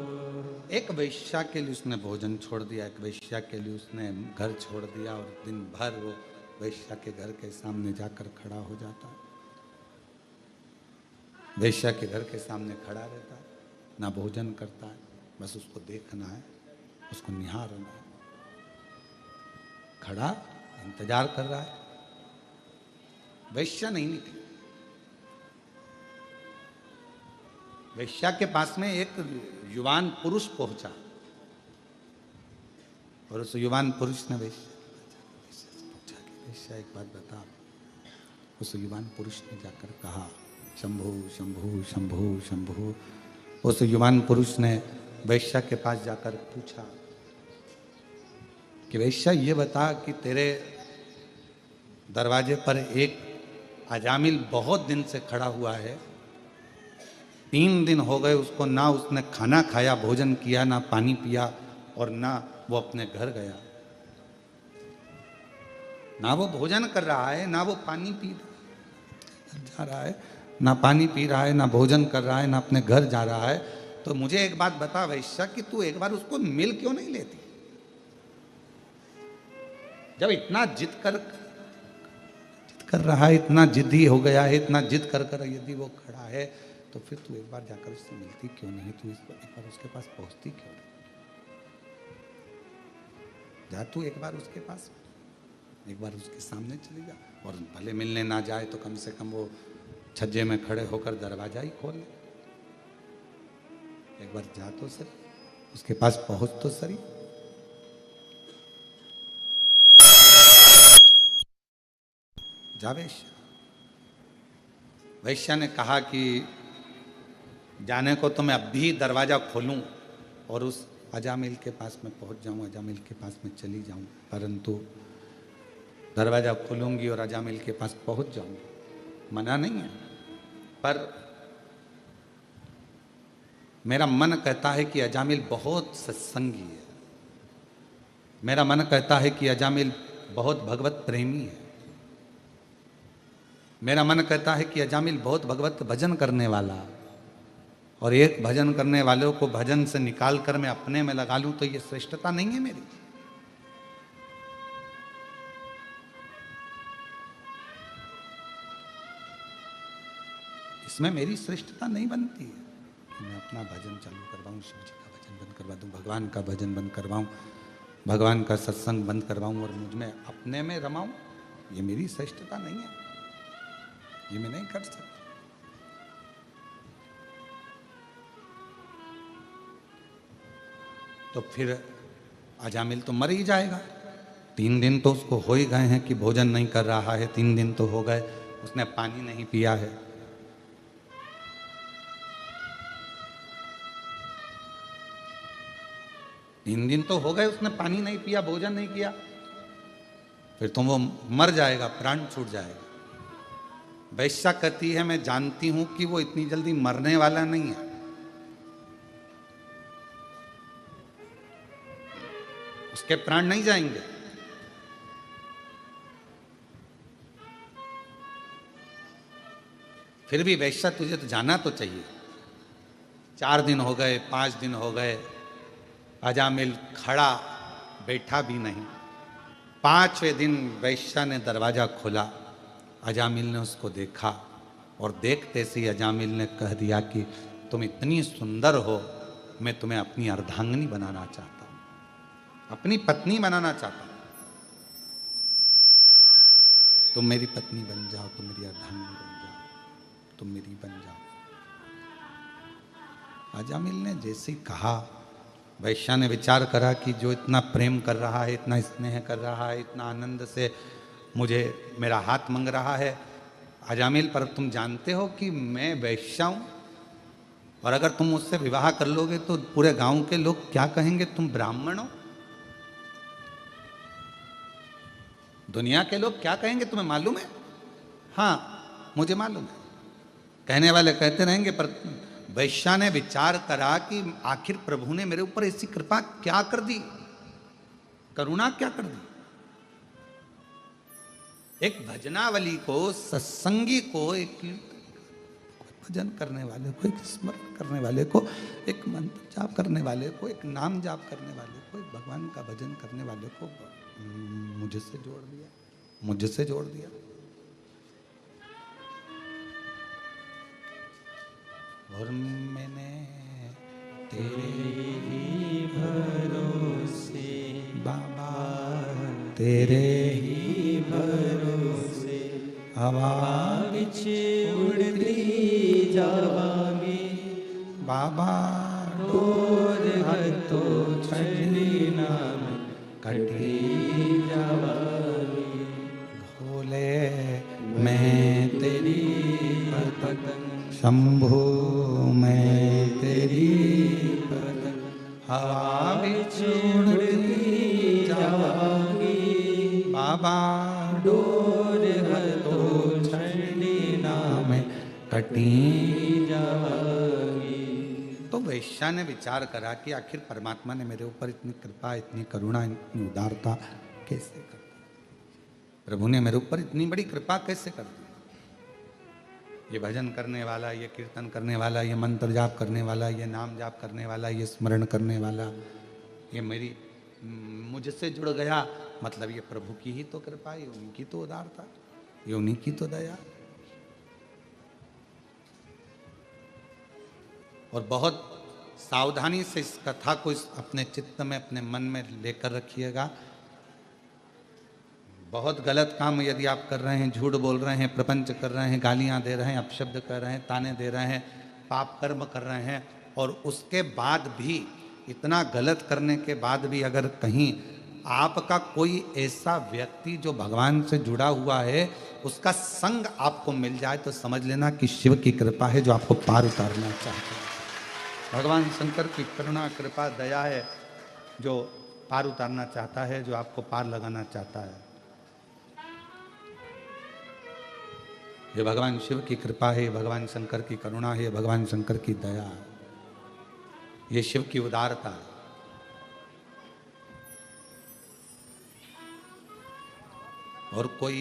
एक वेश्या के लिए उसने भोजन छोड़ दिया, एक वेश्या के लिए उसने घर छोड़ दिया, और दिन भर वो वेश्या के घर के सामने जाकर खड़ा हो जाता, वेश्या के घर के सामने खड़ा रहता है, ना भोजन करता है, बस उसको देखना है, उसको निहारना है, खड़ा इंतजार कर रहा है, वेश्या नहीं निकली। वेश्या के पास में एक युवान पुरुष पहुंचा, और उस युवान पुरुष ने वेश्या से पूछा कि वेश्या एक बात बता। उस युवान पुरुष ने जाकर कहा शंभु शंभु शंभु शंभु। उस युवान पुरुष ने वेश्या के पास जाकर पूछा कि वेश्या ये बता कि तेरे दरवाजे पर एक अजामिल बहुत दिन से खड़ा हुआ है, 3 दिन हो गए उसको, ना उसने खाना खाया, भोजन किया, ना पानी पिया, और ना वो अपने घर गया, ना वो भोजन कर रहा है, ना वो पानी पी जा रहा है, ना पानी पी रहा है, ना भोजन कर रहा है, ना अपने घर जा रहा है, तो मुझे एक बात बता वैश्या कि तू एक बार उसको मिल क्यों नहीं लेती? जब इतना जिद कर रहा है, इतना जिद्दी हो गया है, इतना जिद कर कर यदि वो खड़ा है, तो फिर तू एक बार जाकर उससे मिलती क्यों नहीं? तू एक बार उसके पास पहुंचती क्यों नहीं? जा तू एक बार उसके पास, एक बार उसके सामने चली जा, और भले मिलने ना जाए तो कम से कम वो छज्जे में खड़े होकर दरवाजा ही खोल ले। एक बार जा तो सही, उसके पास पहुंच तो सही। जा वैश्या। वैश्या ने कहा कि जाने को तो मैं अब भी दरवाजा खोलूं और उस अजामिल के पास में पहुंच जाऊं, अजामिल के पास में चली जाऊं, परंतु दरवाजा खोलूंगी और अजामिल के पास पहुंच जाऊंगी, मना नहीं है, पर मेरा मन कहता है कि अजामिल बहुत सत्संगी है, मेरा मन कहता है कि अजामिल बहुत भगवत प्रेमी है, मेरा मन कहता है कि अजामिल बहुत भगवत भजन करने वाला, और एक भजन करने वालों को भजन से निकाल कर मैं अपने में लगा लूं तो ये श्रेष्ठता नहीं है मेरी। इसमें मेरी श्रेष्ठता नहीं बनती है कि मैं अपना भजन चालू करवाऊं, शिव जी का भजन बंद करवा दूं, भगवान का भजन बंद करवाऊं, भगवान का सत्संग बंद करवाऊं और मुझ में अपने में रमाऊं। ये मेरी श्रेष्ठता नहीं है, ये मैं नहीं कर सकता। तो फिर अजामिल तो मर ही जाएगा। 3 दिन तो उसको हो ही गए हैं कि भोजन नहीं कर रहा है, 3 दिन तो हो गए, उसने पानी नहीं पिया है। तीन दिन तो हो गए उसने पानी नहीं पिया, भोजन नहीं किया, फिर तो वो मर जाएगा, प्राण छूट जाएगा। वैश्या कहती है मैं जानती हूं कि वो इतनी जल्दी मरने वाला नहीं है, उसके प्राण नहीं जाएंगे। फिर भी वैश्या तुझे तो जाना तो चाहिए। 4 दिन हो गए, 5 दिन हो गए, अजामिल खड़ा बैठा भी नहीं। 5वें दिन वैश्या ने दरवाजा खोला, अजामिल ने उसको देखा और देखते से ही अजामिल ने कह दिया कि तुम इतनी सुंदर हो, मैं तुम्हें अपनी अर्धांगिनी बनाना चाहता हूं, अपनी पत्नी बनाना चाहता हूं, तुम मेरी पत्नी बन जाओ, तुम मेरी अर्धांगिनी बन जाओ, तुम मेरी बन जाओ। अजामिल ने जैसे ही कहा, वैश्या ने विचार करा कि जो इतना प्रेम कर रहा है, इतना स्नेह कर रहा है, इतना आनंद से मुझे मेरा हाथ मांग रहा है, अजामिल पर तुम जानते हो कि मैं वैश्या हूं, और अगर तुम मुझसे विवाह कर लोगे तो पूरे गांव के लोग क्या कहेंगे, तुम ब्राह्मण हो। दुनिया के लोग क्या कहेंगे तुम्हें मालूम है? हाँ मुझे मालूम है, कहने वाले कहते रहेंगे, पर वैश्या ने विचार करा कि आखिर प्रभु ने मेरे ऊपर ऐसी कृपा क्या कर दी, करुणा क्या कर दी। एक भजनावली को, सत्संगी को, एक भजन करने वाले को, एक स्मरण करने वाले को, एक मंत्र जाप करने वाले को, एक नाम जाप करने वाले को, एक भगवान का भजन करने वाले को मुझसे जोड़ दिया, मुझसे जोड़ दिया। और मैंने तेरे ही भरोसे बाबा, तेरे ही भरोसे हवा बिच उड़ती जावांगी, बाबा डोर हतो छड़ी नाम कटी जावांगी, भोले मैं तेरी पतंग शंभु मैं तेरी पतंग हवा बिच उड़ती जावांगी, बाबा डोर हतो छड़ी नाम में कटी जावांगी। तो वैश्या ने विचार करा कि आखिर परमात्मा ने मेरे ऊपर इतनी कृपा, इतनी करुणा, इतनी उदारता कैसे कर दी, प्रभु ने मेरे ऊपर इतनी बड़ी कृपा कैसे कर दी। ये भजन करने वाला, ये कीर्तन करने वाला, ये मंत्र जाप करने वाला, ये नाम जाप करने वाला, ये स्मरण करने वाला, ये मुझसे जुड़ गया, मतलब ये प्रभु की ही तो कृपा, ये उनकी तो उदारता, ये उन्हीं की तो दया। और बहुत सावधानी से इस कथा को अपने चित्त में, अपने मन में लेकर रखिएगा। बहुत गलत काम यदि आप कर रहे हैं, झूठ बोल रहे हैं, प्रपंच कर रहे हैं, गालियां दे रहे हैं, अपशब्द कर रहे हैं, ताने दे रहे हैं, पाप कर्म कर रहे हैं, और उसके बाद भी, इतना गलत करने के बाद भी अगर कहीं आपका कोई ऐसा व्यक्ति जो भगवान से जुड़ा हुआ है, उसका संग आपको मिल जाए, तो समझ लेना कि शिव की कृपा है जो आपको पार उतारना चाहता है। भगवान शंकर की करुणा, कृपा, दया है जो पार उतारना चाहता है, जो आपको पार लगाना चाहता है। ये भगवान शिव की कृपा है, भगवान शंकर की करुणा है, भगवान शंकर की दया है, ये शिव की उदारता है। और कोई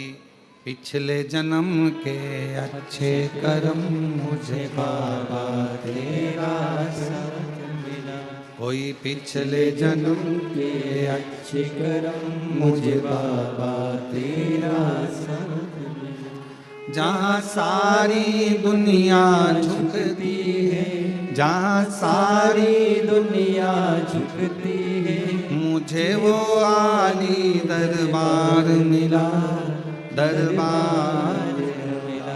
पिछले जन्म के अच्छे कर्म मुझे बाबा तेरा साथ मिला, कोई पिछले जन्म के अच्छे कर्म मुझे बाबा तेरा साथ मिला। जहाँ सारी दुनिया झुकती है, जहाँ सारी दुनिया झुकती है, मुझे वो आली दरबार मिला, दरबार मिला।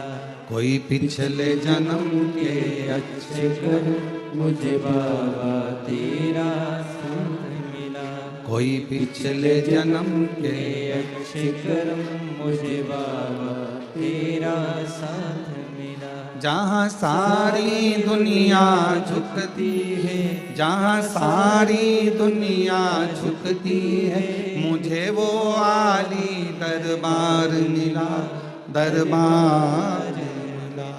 कोई पिछले जन्म के अच्छे कर्म मुझे बाबा तेरा साथ मिला, कोई पिछले जन्म के अच्छे कर्म मुझे बाबा तेरा साथ मिला। जहाँ सारी दुनिया झुकती है, जहाँ सारी दुनिया झुकती है, मुझे वो आली दरबार मिला, दरबार मिला।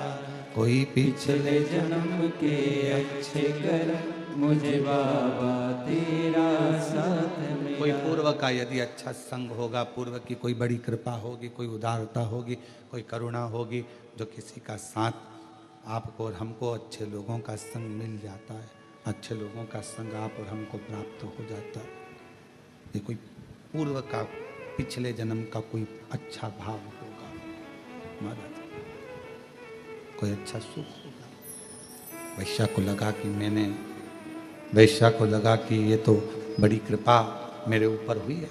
कोई पिछले जन्म के अच्छे कर्म मुझे बाबा तेरा साथ मिला। कोई पूर्व का यदि अच्छा संग होगा, पूर्व की कोई बड़ी कृपा होगी, कोई उदारता होगी, कोई करुणा होगी, जो किसी का साथ आपको और हमको, अच्छे लोगों का संग मिल जाता है, अच्छे लोगों का संग आप और हमको प्राप्त हो जाता है। ये कोई पूर्व का, पिछले जन्म का कोई अच्छा भाव होगा महाराज, कोई अच्छा सुख होगा। वैश्या को लगा कि वैश्या को लगा कि ये तो बड़ी कृपा मेरे ऊपर हुई है।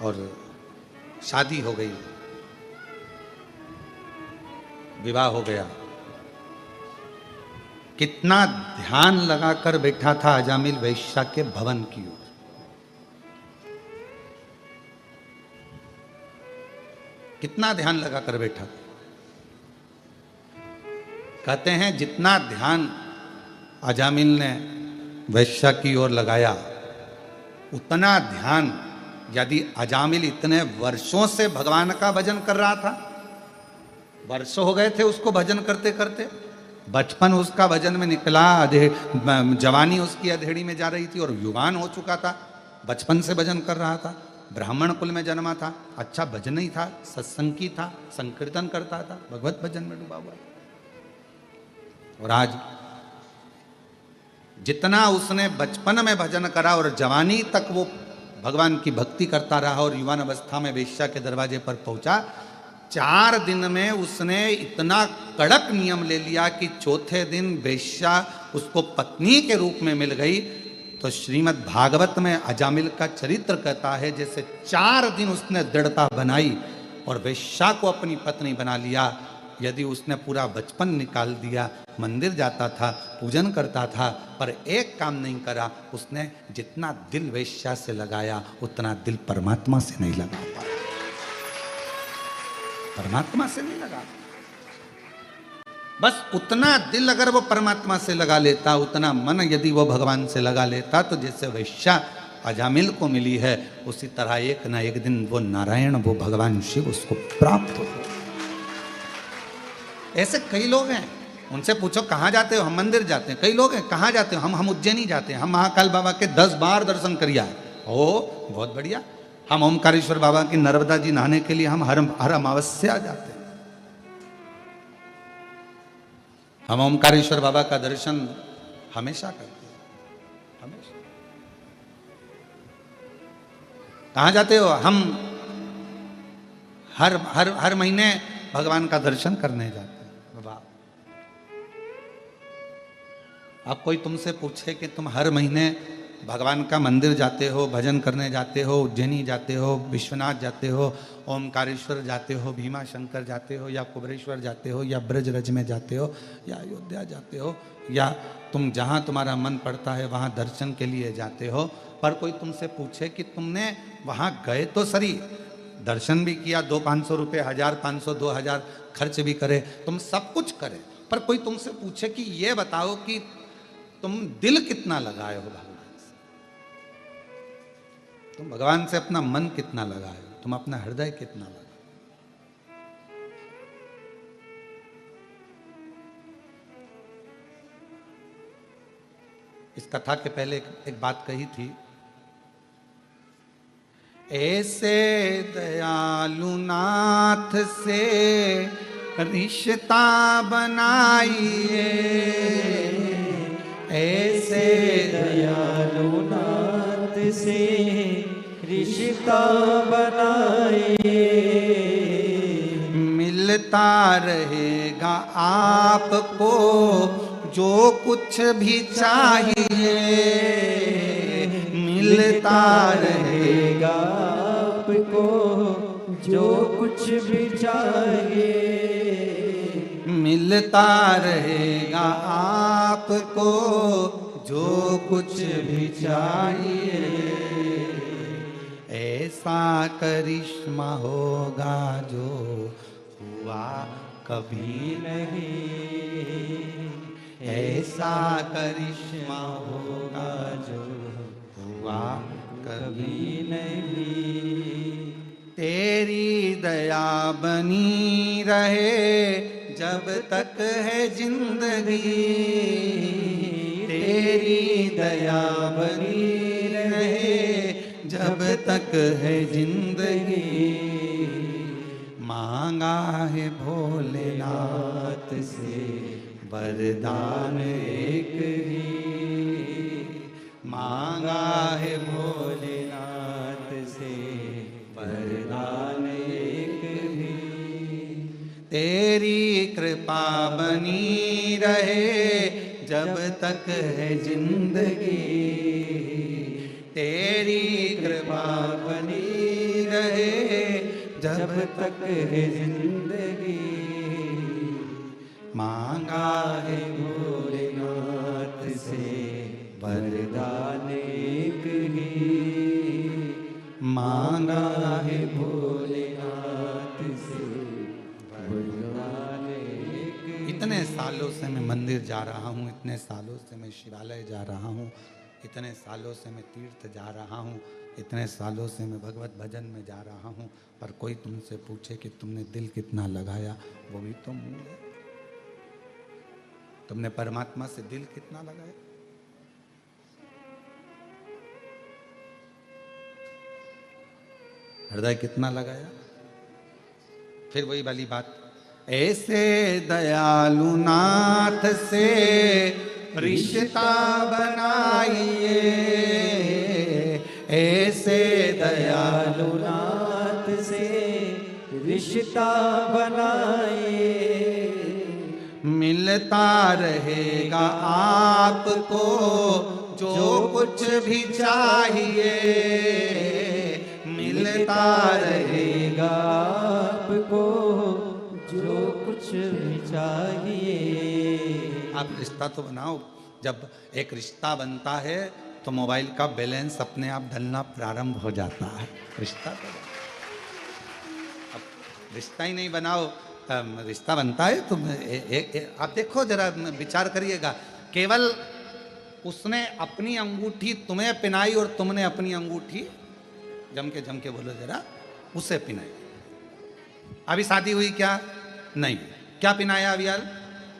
और शादी हो गई, विवाह हो गया। कितना ध्यान लगाकर बैठा था अजामिल वैश्या के भवन की ओर। कितना ध्यान लगाकर बैठा। कहते हैं जितना ध्यान अजामिल ने वैश्या की ओर लगाया, उतना ध्यान यदि अजामिल इतने वर्षों से भगवान का भजन कर रहा था, वर्षों हो गए थे उसको भजन करते करते, बचपन उसका भजन में निकला, जवानी उसकी अधेड़ी में जा रही थी और युवान हो चुका था, बचपन से भजन कर रहा था, ब्राह्मण कुल में जन्मा था, अच्छा भजन ही था, सत्संगी था, संकीर्तन करता था, भगवत भजन में डूबा हुआ। और आज जितना उसने बचपन में भजन करा और जवानी तक वो भगवान की भक्ति करता रहा और युवान अवस्था में वेश्या के दरवाजे पर पहुंचा, 4 दिन में उसने इतना कड़क नियम ले लिया कि चौथे दिन वेश्या उसको पत्नी के रूप में मिल गई। तो श्रीमद् भागवत में अजामिल का चरित्र कहता है जैसे 4 दिन उसने दृढ़ता बनाई और वेश्या को अपनी पत्नी बना लिया। यदि उसने पूरा बचपन निकाल दिया, मंदिर जाता था, पूजन करता था, पर एक काम नहीं करा, उसने जितना दिल वेश्या से लगाया उतना दिल परमात्मा से नहीं लगा पाया, परमात्मा से नहीं लगा। बस उतना दिल अगर वो परमात्मा से लगा लेता, उतना मन यदि वो भगवान से लगा लेता, तो जैसे वेश्या अजामिल को मिली है, उसी तरह एक ना एक दिन वो नारायण, वो भगवान शिव उसको प्राप्त हो। ऐसे कई लोग हैं उनसे पूछो कहाँ जाते हो, हम मंदिर जाते हैं। कई लोग हैं कहाँ जाते हो, हम उज्जैनी जाते हैं, हम महाकाल बाबा के 10 बार दर्शन करिया है। ओ बहुत बढ़िया। हम ओमकारेश्वर बाबा की नर्मदा जी नहाने के लिए हम हर अमावस्या जाते हैं। हम ओमकारेश्वर बाबा का दर्शन हमेशा करते हैं, हमेशा। कहाँ जाते हो, हम हर हर हर महीने भगवान का दर्शन करने जाते हैं। बाबा अब कोई तुमसे पूछे कि तुम हर महीने भगवान का मंदिर जाते हो, भजन करने जाते हो, उज्जैनी जाते हो, विश्वनाथ जाते हो, ओमकारेश्वर जाते हो, भीमा शंकर जाते हो, या कुबरेश्वर जाते हो, या ब्रजरज में जाते हो, या अयोध्या जाते हो, या तुम जहाँ तुम्हारा मन पड़ता है वहाँ दर्शन के लिए जाते हो, पर कोई तुमसे पूछे कि तुमने वहाँ गए तो सही, दर्शन भी किया, 200-500 रुपये, 1000-500, 2000 खर्च भी करे, तुम सब कुछ करे, पर कोई तुमसे पूछे कि ये बताओ कि तुम दिल कितना लगाए हो भगवान से, तुम भगवान से अपना मन कितना लगाए हो, तुम अपना हृदय कितना लगाए। इस कथा के पहले एक बात कही थी, ऐसे दयालु नाथ से रिश्ता बनाइए, ऐसे दयालु नाथ से रिश्ता बनाए, मिलता रहेगा आपको जो कुछ भी चाहिए, मिलता रहेगा आपको जो कुछ भी चाहिए, मिलता रहेगा आपको जो कुछ भी चाहिए, ऐसा करिश्मा होगा जो हुआ कभी नहीं, ऐसा करिश्मा होगा जो हुआ कभी नहीं, तेरी दया बनी रहे जब तक है जिंदगी, तेरी दया बनी रहे जब तक है जिंदगी, मांगा है भोलेनाथ से वरदान एक ही, मांगा है भोलेनाथ से वरदान एक ही, तेरी कृपा बनी रहे जब तक है जिंदगी, तेरी कृपा बनी रहे जब तक है जिंदगी, मांगा है भोलेनाथ से वरदान एक ही, मांगा है भोलेनाथ से वरदान एक ही। इतने सालों से मैं मंदिर जा रहा हूँ, इतने सालों से मैं शिवालय जा रहा हूँ, इतने सालों से मैं तीर्थ जा रहा हूँ, इतने सालों से मैं भगवत भजन में जा रहा हूँ, पर कोई तुमसे पूछे कि तुमने दिल कितना लगाया, वो भी तो मूल है। तुमने परमात्मा से दिल कितना लगाया, हृदय कितना लगाया। फिर वही वाली बात, ऐसे दयालु नाथ से रिश्ता बनाइए, ऐसे दयालु नाथ से रिश्ता बनाए, मिलता रहेगा आपको जो कुछ भी चाहिए, मिलता रहेगा आपको जो कुछ भी चाहिए। आप रिश्ता तो बनाओ, जब एक रिश्ता बनता है तो मोबाइल का बैलेंस अपने आप डलना प्रारंभ हो जाता है। रिश्ता तो अब रिश्ता ही नहीं बनाओ, रिश्ता बनता है तो आप देखो जरा विचार करिएगा, केवल उसने अपनी अंगूठी तुम्हें पिनाई और तुमने अपनी अंगूठी जम के बोलो जरा, उसे पिनाई। अभी शादी हुई क्या? नहीं। क्या पिनाया अभी यार?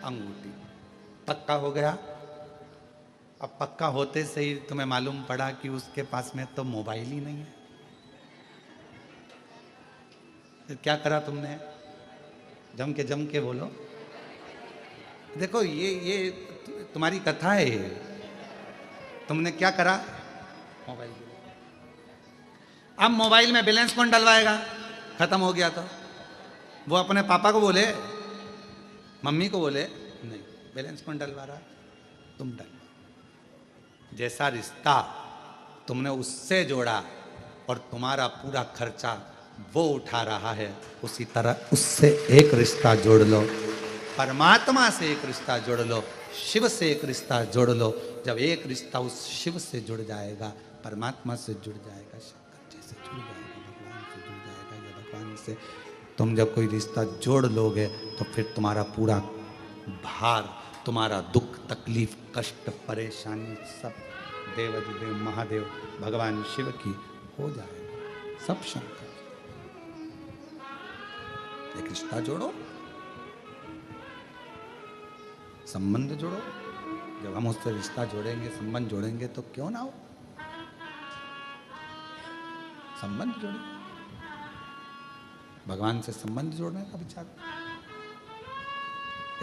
अंगूठी। पक्का हो गया। अब पक्का होते से ही तुम्हें मालूम पड़ा कि उसके पास में तो मोबाइल ही नहीं है। फिर क्या करा तुमने? जम के बोलो। देखो ये तुम्हारी कथा है ये। तुमने क्या करा? मोबाइल। अब मोबाइल में बैलेंस कौन डलवाएगा? खत्म हो गया तो वो अपने पापा को बोले, मम्मी को बोले, नहीं बैलेंस कौन डलवा रहा? तुम डलवा। जैसा रिश्ता तुमने उससे जोड़ा और तुम्हारा पूरा खर्चा वो उठा रहा है, उसी तरह उससे एक रिश्ता जोड़ लो, परमात्मा से एक रिश्ता जोड़ लो, शिव से एक रिश्ता जोड़ लो। जब एक रिश्ता उस शिव से जुड़ जाएगा, परमात्मा से जुड़ जाएगा, शंकर जी से जुड़ जाएगा, भगवान से जुड़ जाएगा, या भगवान से तुम जब कोई रिश्ता जोड़ लोगे तो फिर तुम्हारा पूरा भार, तुम्हारा दुख, तकलीफ, कष्ट, परेशानी सब देवाधिदेव महादेव भगवान शिव की हो जाएगा, सब शंकर। एक रिश्ता जोड़ो, संबंध जोड़ो। जब हम उससे रिश्ता जोड़ेंगे, संबंध जोड़ेंगे तो क्यों ना हो, संबंध जोड़ेंगे। भगवान से संबंध जोड़ने का विचार।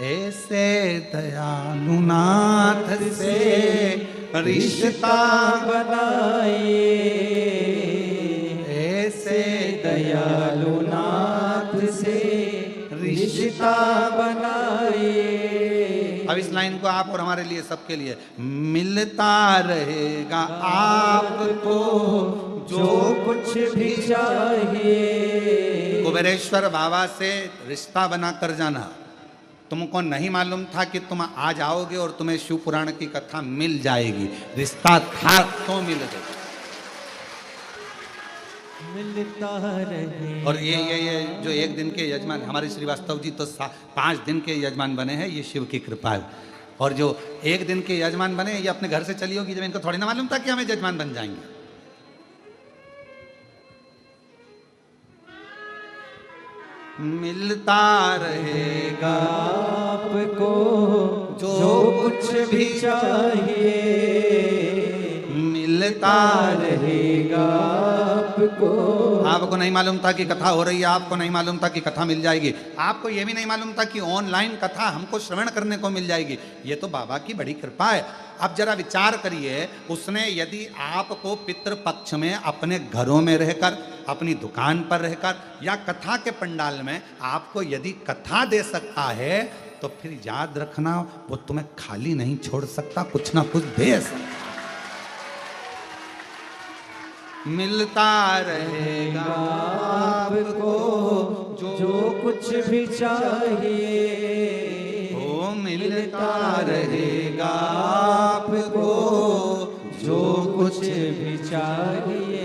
ऐसे दयालुनाथ से रिश्ता बनाइए, ऐसे दयालुनाथ से रिश्ता बनाइए। अब इस लाइन को आप और हमारे लिए, सबके लिए, मिलता रहेगा आपको जो कुछ भी चाहिए। कुबेरेश्वर बाबा से रिश्ता बना कर जाना। तुमको नहीं मालूम था कि तुम आज आओगे और तुम्हें शिव पुराण की कथा मिल जाएगी। रिश्ता था तो मिल गई। मिलता रहे। और ये जो एक दिन के यजमान हमारे श्रीवास्तव जी तो 5 दिन के यजमान बने हैं, ये शिव की कृपा है। और जो एक दिन के यजमान बने, ये अपने घर से चली होगी, जब इनको थोड़ी ना मालूम था कि हमें यजमान बन जाएंगे। मिलता रहेगा आपको जो कुछ भी चाहिए। मिलता रहेगा आपको। आपको नहीं मालूम था कि कथा हो रही है, आपको नहीं मालूम था कि कथा मिल जाएगी, आपको यह भी नहीं मालूम था कि ऑनलाइन कथा हमको श्रवण करने को मिल जाएगी। ये तो बाबा की बड़ी कृपा है। अब जरा विचार करिए, उसने यदि आपको पितृपक्ष में अपने घरों में रहकर, अपनी दुकान पर रहकर या कथा के पंडाल में आपको यदि कथा दे सकता है, तो फिर याद रखना वो तुम्हें खाली नहीं छोड़ सकता, कुछ ना कुछ दे सकता। मिलता रहेगा आपको जो कुछ भी चाहिए। ओ मिलता रहेगा आपको जो कुछ भी चाहिए।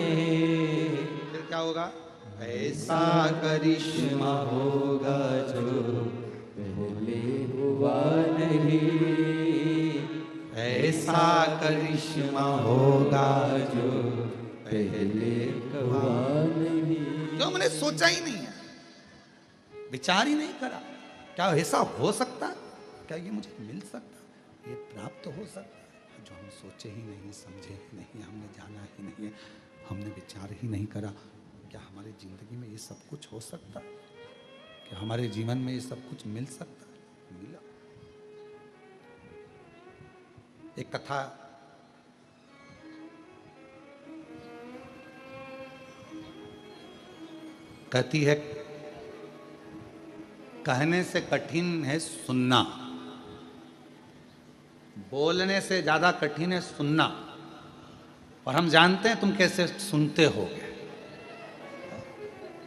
फिर क्या होगा? ऐसा करिश्मा होगा जो पहले हुआ नहीं। ऐसा करिश्मा होगा जो पहले हुआ नहीं। जो हमने सोचा ही नहीं है, विचार ही नहीं करा। क्या ऐसा हो सकता? क्या ये मुझे मिल सकता? ये प्राप्त हो सकता? जो हम सोचे ही नहीं, समझे ही नहीं, हमने जाना ही नहीं, हमने विचार ही नहीं करा। क्या हमारी जिंदगी में ये सब कुछ हो सकता? क्या हमारे जीवन में ये सब कुछ मिल सकता? मिला। एक कथा कहती है, कहने से कठिन है सुनना, बोलने से ज्यादा कठिन है सुनना। और हम जानते हैं तुम कैसे सुनते होगे।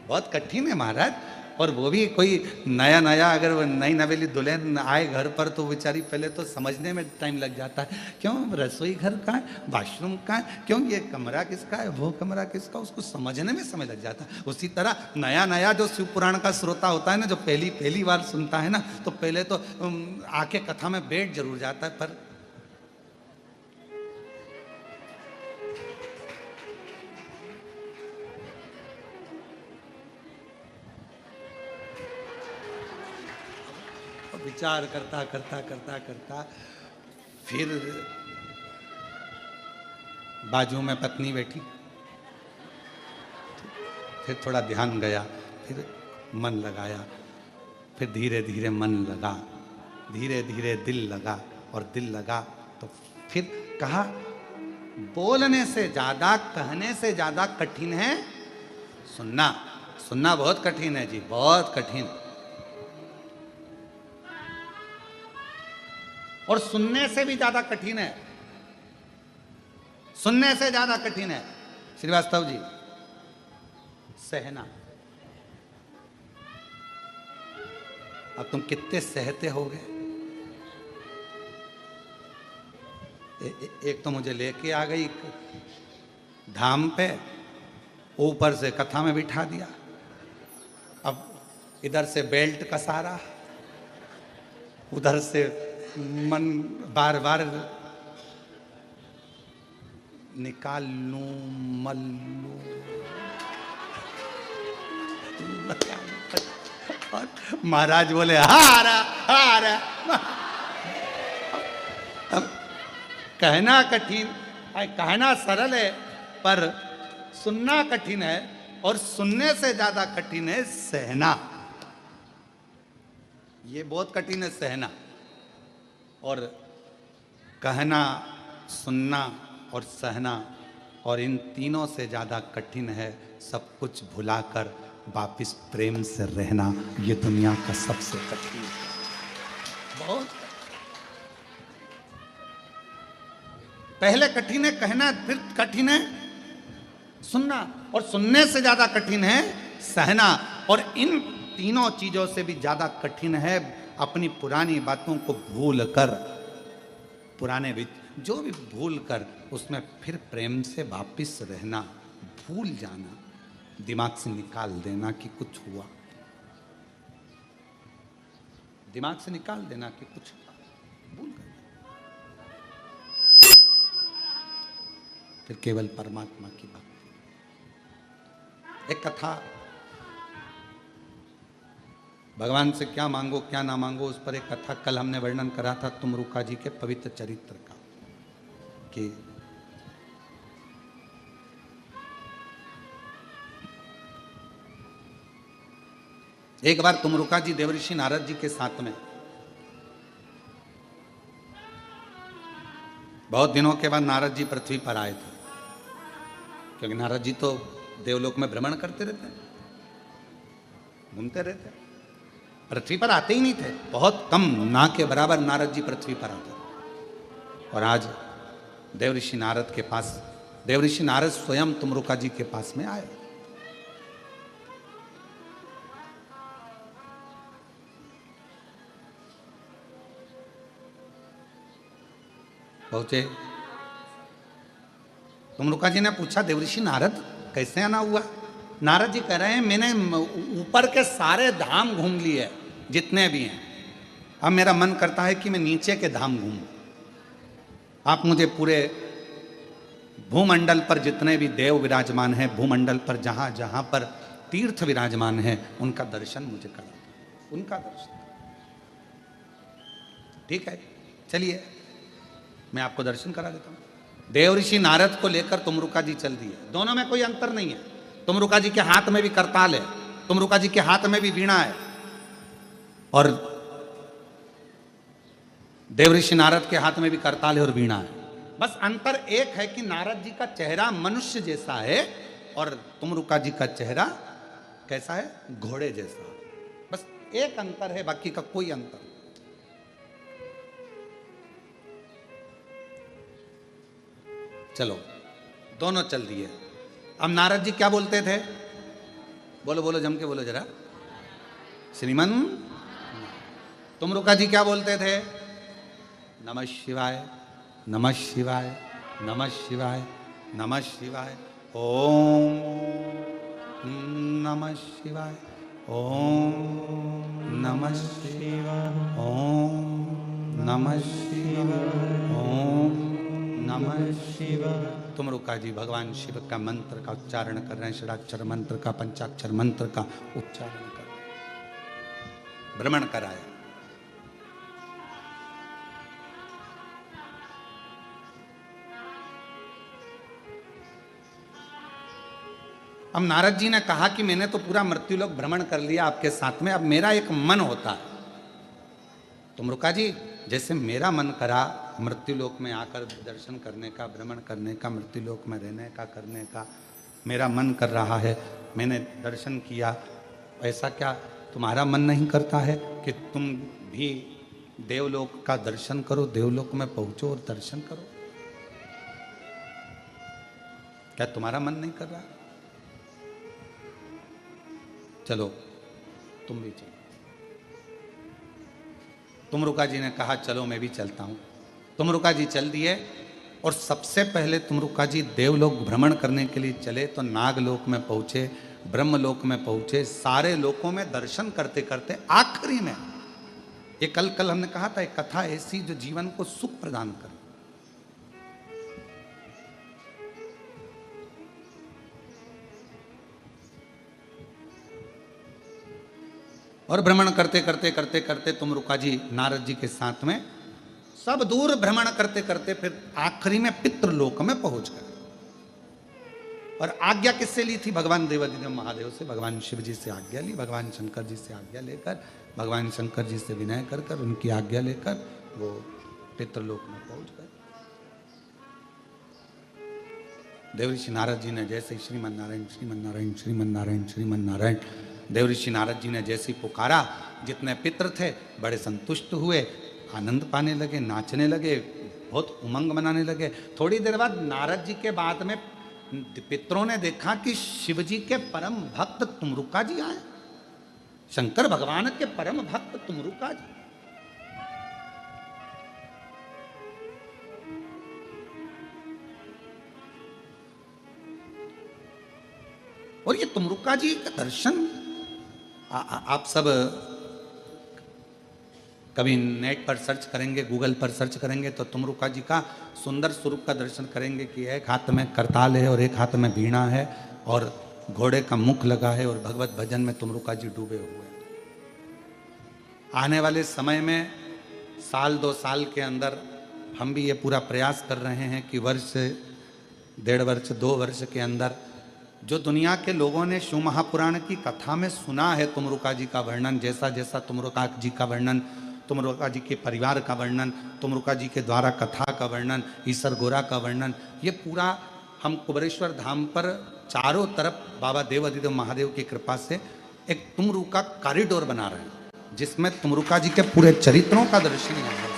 बहुत कठिन है महाराज। और वो भी कोई नया नया, अगर वो नई नवेली दुल्हन आए घर पर तो बेचारी पहले तो समझने में टाइम लग जाता है। क्यों रसोई घर कहाँ है, वॉशरूम कहाँ है, क्यों ये कमरा किसका है, वो कमरा किसका, उसको समझने में समय लग जाता है। उसी तरह नया नया जो शिव पुराण का श्रोता होता है ना, जो पहली बार सुनता है ना, तो पहले तो आके कथा में बैठ जरूर जाता है, पर विचार करता करता करता करता फिर बाजू में पत्नी बैठी, फिर थोड़ा ध्यान गया, फिर मन लगाया, फिर धीरे धीरे मन लगा, धीरे धीरे दिल लगा, और दिल लगा तो फिर कहा बोलने से ज्यादा, कहने से ज्यादा कठिन है सुनना। सुनना बहुत कठिन है जी, बहुत कठिन। और सुनने से भी ज्यादा कठिन है, सुनने से ज्यादा कठिन है श्रीवास्तव जी सहना। अब तुम कितने सहते होगे। एक तो मुझे लेके आ गई धाम पे, ऊपर से कथा में बिठा दिया, अब इधर से बेल्ट कसारा, उधर से मन बार बार निकाल लूं मल लूं, और महाराज बोले हारा हारा। अब कहना कठिन, कहना सरल है, पर सुनना कठिन है, और सुनने से ज्यादा कठिन है सहना। ये बहुत कठिन है सहना। और कहना, सुनना और सहना, और इन तीनों से ज्यादा कठिन है सब कुछ भुलाकर वापिस प्रेम से रहना। ये दुनिया का सबसे कठिन है, बहुत पहले कठिन है कहना, फिर कठिन है सुनना, और सुनने से ज्यादा कठिन है सहना। और इन तीनों चीजों से भी ज्यादा कठिन है अपनी पुरानी बातों को भूल कर, पुराने जो भी भूल कर उसमें फिर प्रेम से वापिस रहना, भूल जाना, दिमाग से निकाल देना कि कुछ हुआ, दिमाग से निकाल देना कि कुछ हुआ, भूल कर फिर केवल परमात्मा की बात। एक कथा, भगवान से क्या मांगो क्या ना मांगो, उस पर एक कथा कल हमने वर्णन करा था तुमरुका जी के पवित्र चरित्र का, कि एक बार तुमरुका जी देवऋषि नारद जी के साथ में, बहुत दिनों के बाद नारद जी पृथ्वी पर आए थे, क्योंकि नारद जी तो देवलोक में भ्रमण करते रहते, घूमते रहते, पृथ्वी पर आते ही नहीं थे, बहुत कम, ना के बराबर नारद जी पृथ्वी पर आते। और आज देवऋषि नारद के पास, देवऋषि नारद स्वयं तुमरुका जी के पास में आए। पहुंचे, तुमरुका जी ने पूछा देवऋषि नारद कैसे आना हुआ। नारद जी कह रहे हैं मैंने ऊपर के सारे धाम घूम लिए जितने भी हैं, अब मेरा मन करता है कि मैं नीचे के धाम घूमूं। आप मुझे पूरे भूमंडल पर जितने भी देव विराजमान हैं, भूमंडल पर जहां जहां पर तीर्थ विराजमान हैं, उनका दर्शन मुझे करा, उनका दर्शन। ठीक है, चलिए मैं आपको दर्शन करा देता हूं। देवऋषि नारद को लेकर तुमरुका जी चल दिए, दोनों में कोई अंतर नहीं है। तुमरुका जी के हाथ में भी करताल है, तुमरुका जी के हाथ में भी वीणा है, और देवऋषि नारद के हाथ में भी करताल है और वीणा है। बस अंतर एक है कि नारद जी का चेहरा मनुष्य जैसा है और तुमरुका जी का चेहरा कैसा है, घोड़े जैसा। बस एक अंतर है, बाकी का कोई अंतर नहीं। चलो दोनों चल दिए। अब नारद जी क्या बोलते थे, बोलो बोलो जम के बोलो जरा, श्रीमन। तुमरुका जी क्या बोलते थे, नमः शिवाय नमः शिवाय नमः शिवाय नमः शिवाय, ओम नमः शिवाय, ओम नमः शिवाय, ओम नमः शिवाय, ओम नमः शिवाय। तुमरुका जी भगवान शिव का मंत्र का उच्चारण कर रहे हैं, षडाक्षर मंत्र का, पंचाक्षर मंत्र का उच्चारण कर रहे हैं। भ्रमण कराया, अब नारद जी ने कहा कि मैंने तो पूरा मृत्युलोक भ्रमण कर लिया आपके साथ में, अब मेरा एक मन होता है। तुमरुका जी, जैसे मेरा मन करा मृत्युलोक में आकर दर्शन करने का, भ्रमण करने का, मृत्युलोक में रहने का, करने का मेरा मन कर रहा है, मैंने दर्शन किया, ऐसा क्या तुम्हारा मन नहीं करता है कि तुम भी देवलोक का दर्शन करो, देवलोक में पहुंचो और दर्शन करो? क्या तुम्हारा मन नहीं कर रहा? चलो तुम भी चलो। तुमरुका जी ने कहा चलो मैं भी चलता हूं। तुमरुका जी चल दिए और सबसे पहले तुमरुका जी देवलोक भ्रमण करने के लिए चले तो नागलोक में पहुंचे, ब्रह्मलोक में पहुंचे, सारे लोकों में दर्शन करते करते आखिरी में ये कल हमने कहा था, एक कथा ऐसी जो जीवन को सुख प्रदान करे। और भ्रमण करते करते करते करते तुमरुका जी नारद जी के साथ में सब दूर भ्रमण करते करते फिर आखिरी में पितृलोक में पहुंच गए। और आज्ञा किससे ली थी? भगवान देवादिदेव महादेव से, भगवान शिव जी से आज्ञा ली, भगवान शंकर जी से आज्ञा लेकर, भगवान शंकर जी से विनय कर कर उनकी आज्ञा लेकर वो पितृलोक में पहुंच गए। देवऋषि नारद जी ने जैसे श्रीमन नारायण श्रीमन नारायण श्रीमन नारायण श्रीमन नारायण, देवऋषि नारद जी ने जैसे पुकारा, जितने पितृ थे बड़े संतुष्ट हुए, आनंद पाने लगे, नाचने लगे, बहुत उमंग मनाने लगे। थोड़ी देर बाद नारद जी के बाद में पितरों ने देखा कि शिव जी के परम भक्त तुमरुका जी आए, शंकर भगवान के परम भक्त तुमरुका जी। और ये तुमरुका जी का दर्शन आप सब कभी नेट पर सर्च करेंगे, गूगल पर सर्च करेंगे तो तुमरुका जी का सुंदर स्वरूप का दर्शन करेंगे कि एक हाथ में करताल है और एक हाथ में वीणा है और घोड़े का मुख लगा है और भगवत भजन में तुमरुका जी डूबे हुए हैं। आने वाले समय में साल 2 साल के अंदर हम भी ये पूरा प्रयास कर रहे हैं कि वर्ष 1.5 वर्ष 2 वर्ष के अंदर जो दुनिया के लोगों ने शिव महापुराण की कथा में सुना है तुमरुका जी का वर्णन, जैसा जैसा तुमरुका जी का वर्णन, तुमरुका जी के परिवार का वर्णन, तुमरुका जी के द्वारा कथा का वर्णन, ईसर गोरा का वर्णन, ये पूरा हम कुबरेश्वर धाम पर चारों तरफ बाबा देवादिदेव महादेव की कृपा से एक तुमरुका कॉरिडोर बना रहे हैं जिसमें तुमरुका जी के पूरे चरित्रों का दर्शन यहाँ हो।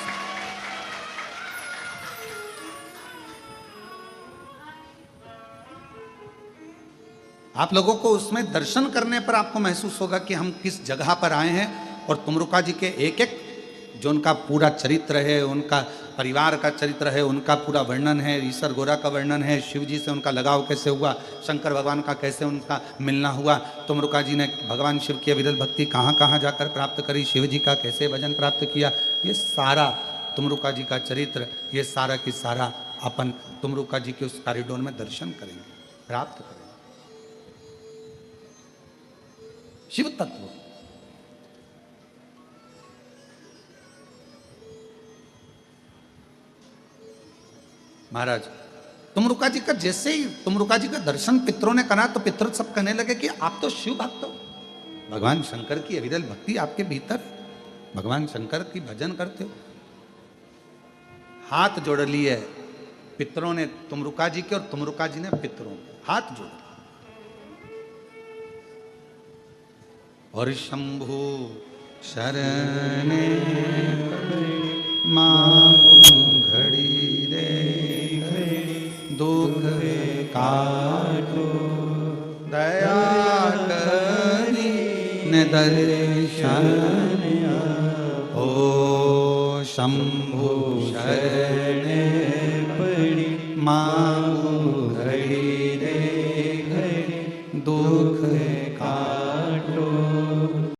आप लोगों को उसमें दर्शन करने पर आपको महसूस होगा कि हम किस जगह पर आए हैं और तुमरुका जी के एक एक जो उनका पूरा चरित्र है, उनका परिवार का चरित्र है, उनका पूरा वर्णन है, ईसर गोरा का वर्णन है, शिव जी से उनका लगाव कैसे हुआ, शंकर भगवान का कैसे उनका मिलना हुआ, तुमरुका जी ने भगवान शिव की अविरल भक्ति कहाँ कहाँ जाकर प्राप्त करी, शिव जी का कैसे भजन प्राप्त किया, ये सारा तुमरुका जी का चरित्र, ये सारा की सारा अपन तुमरुका जी के उस कॉरिडोर में दर्शन करेंगे, प्राप्त करेंगे। शिव तत्व महाराज तुमरुका जी का जैसे ही तुमरुका जी का दर्शन पितरों ने करा तो पितर सब कहने लगे कि आप तो शिव भक्त हो, भगवान शंकर की अविरल भक्ति आपके भीतर, भगवान शंकर की भजन करते हो। हाथ जोड़ लिए पितरों ने तुमरुका जी के और तुमरुका जी ने पितरों के हाथ जोड़। और शंभु शरण मांगू घड़ी रे दुख काटो दया करी न दर्शन ओ शंभु शरण मां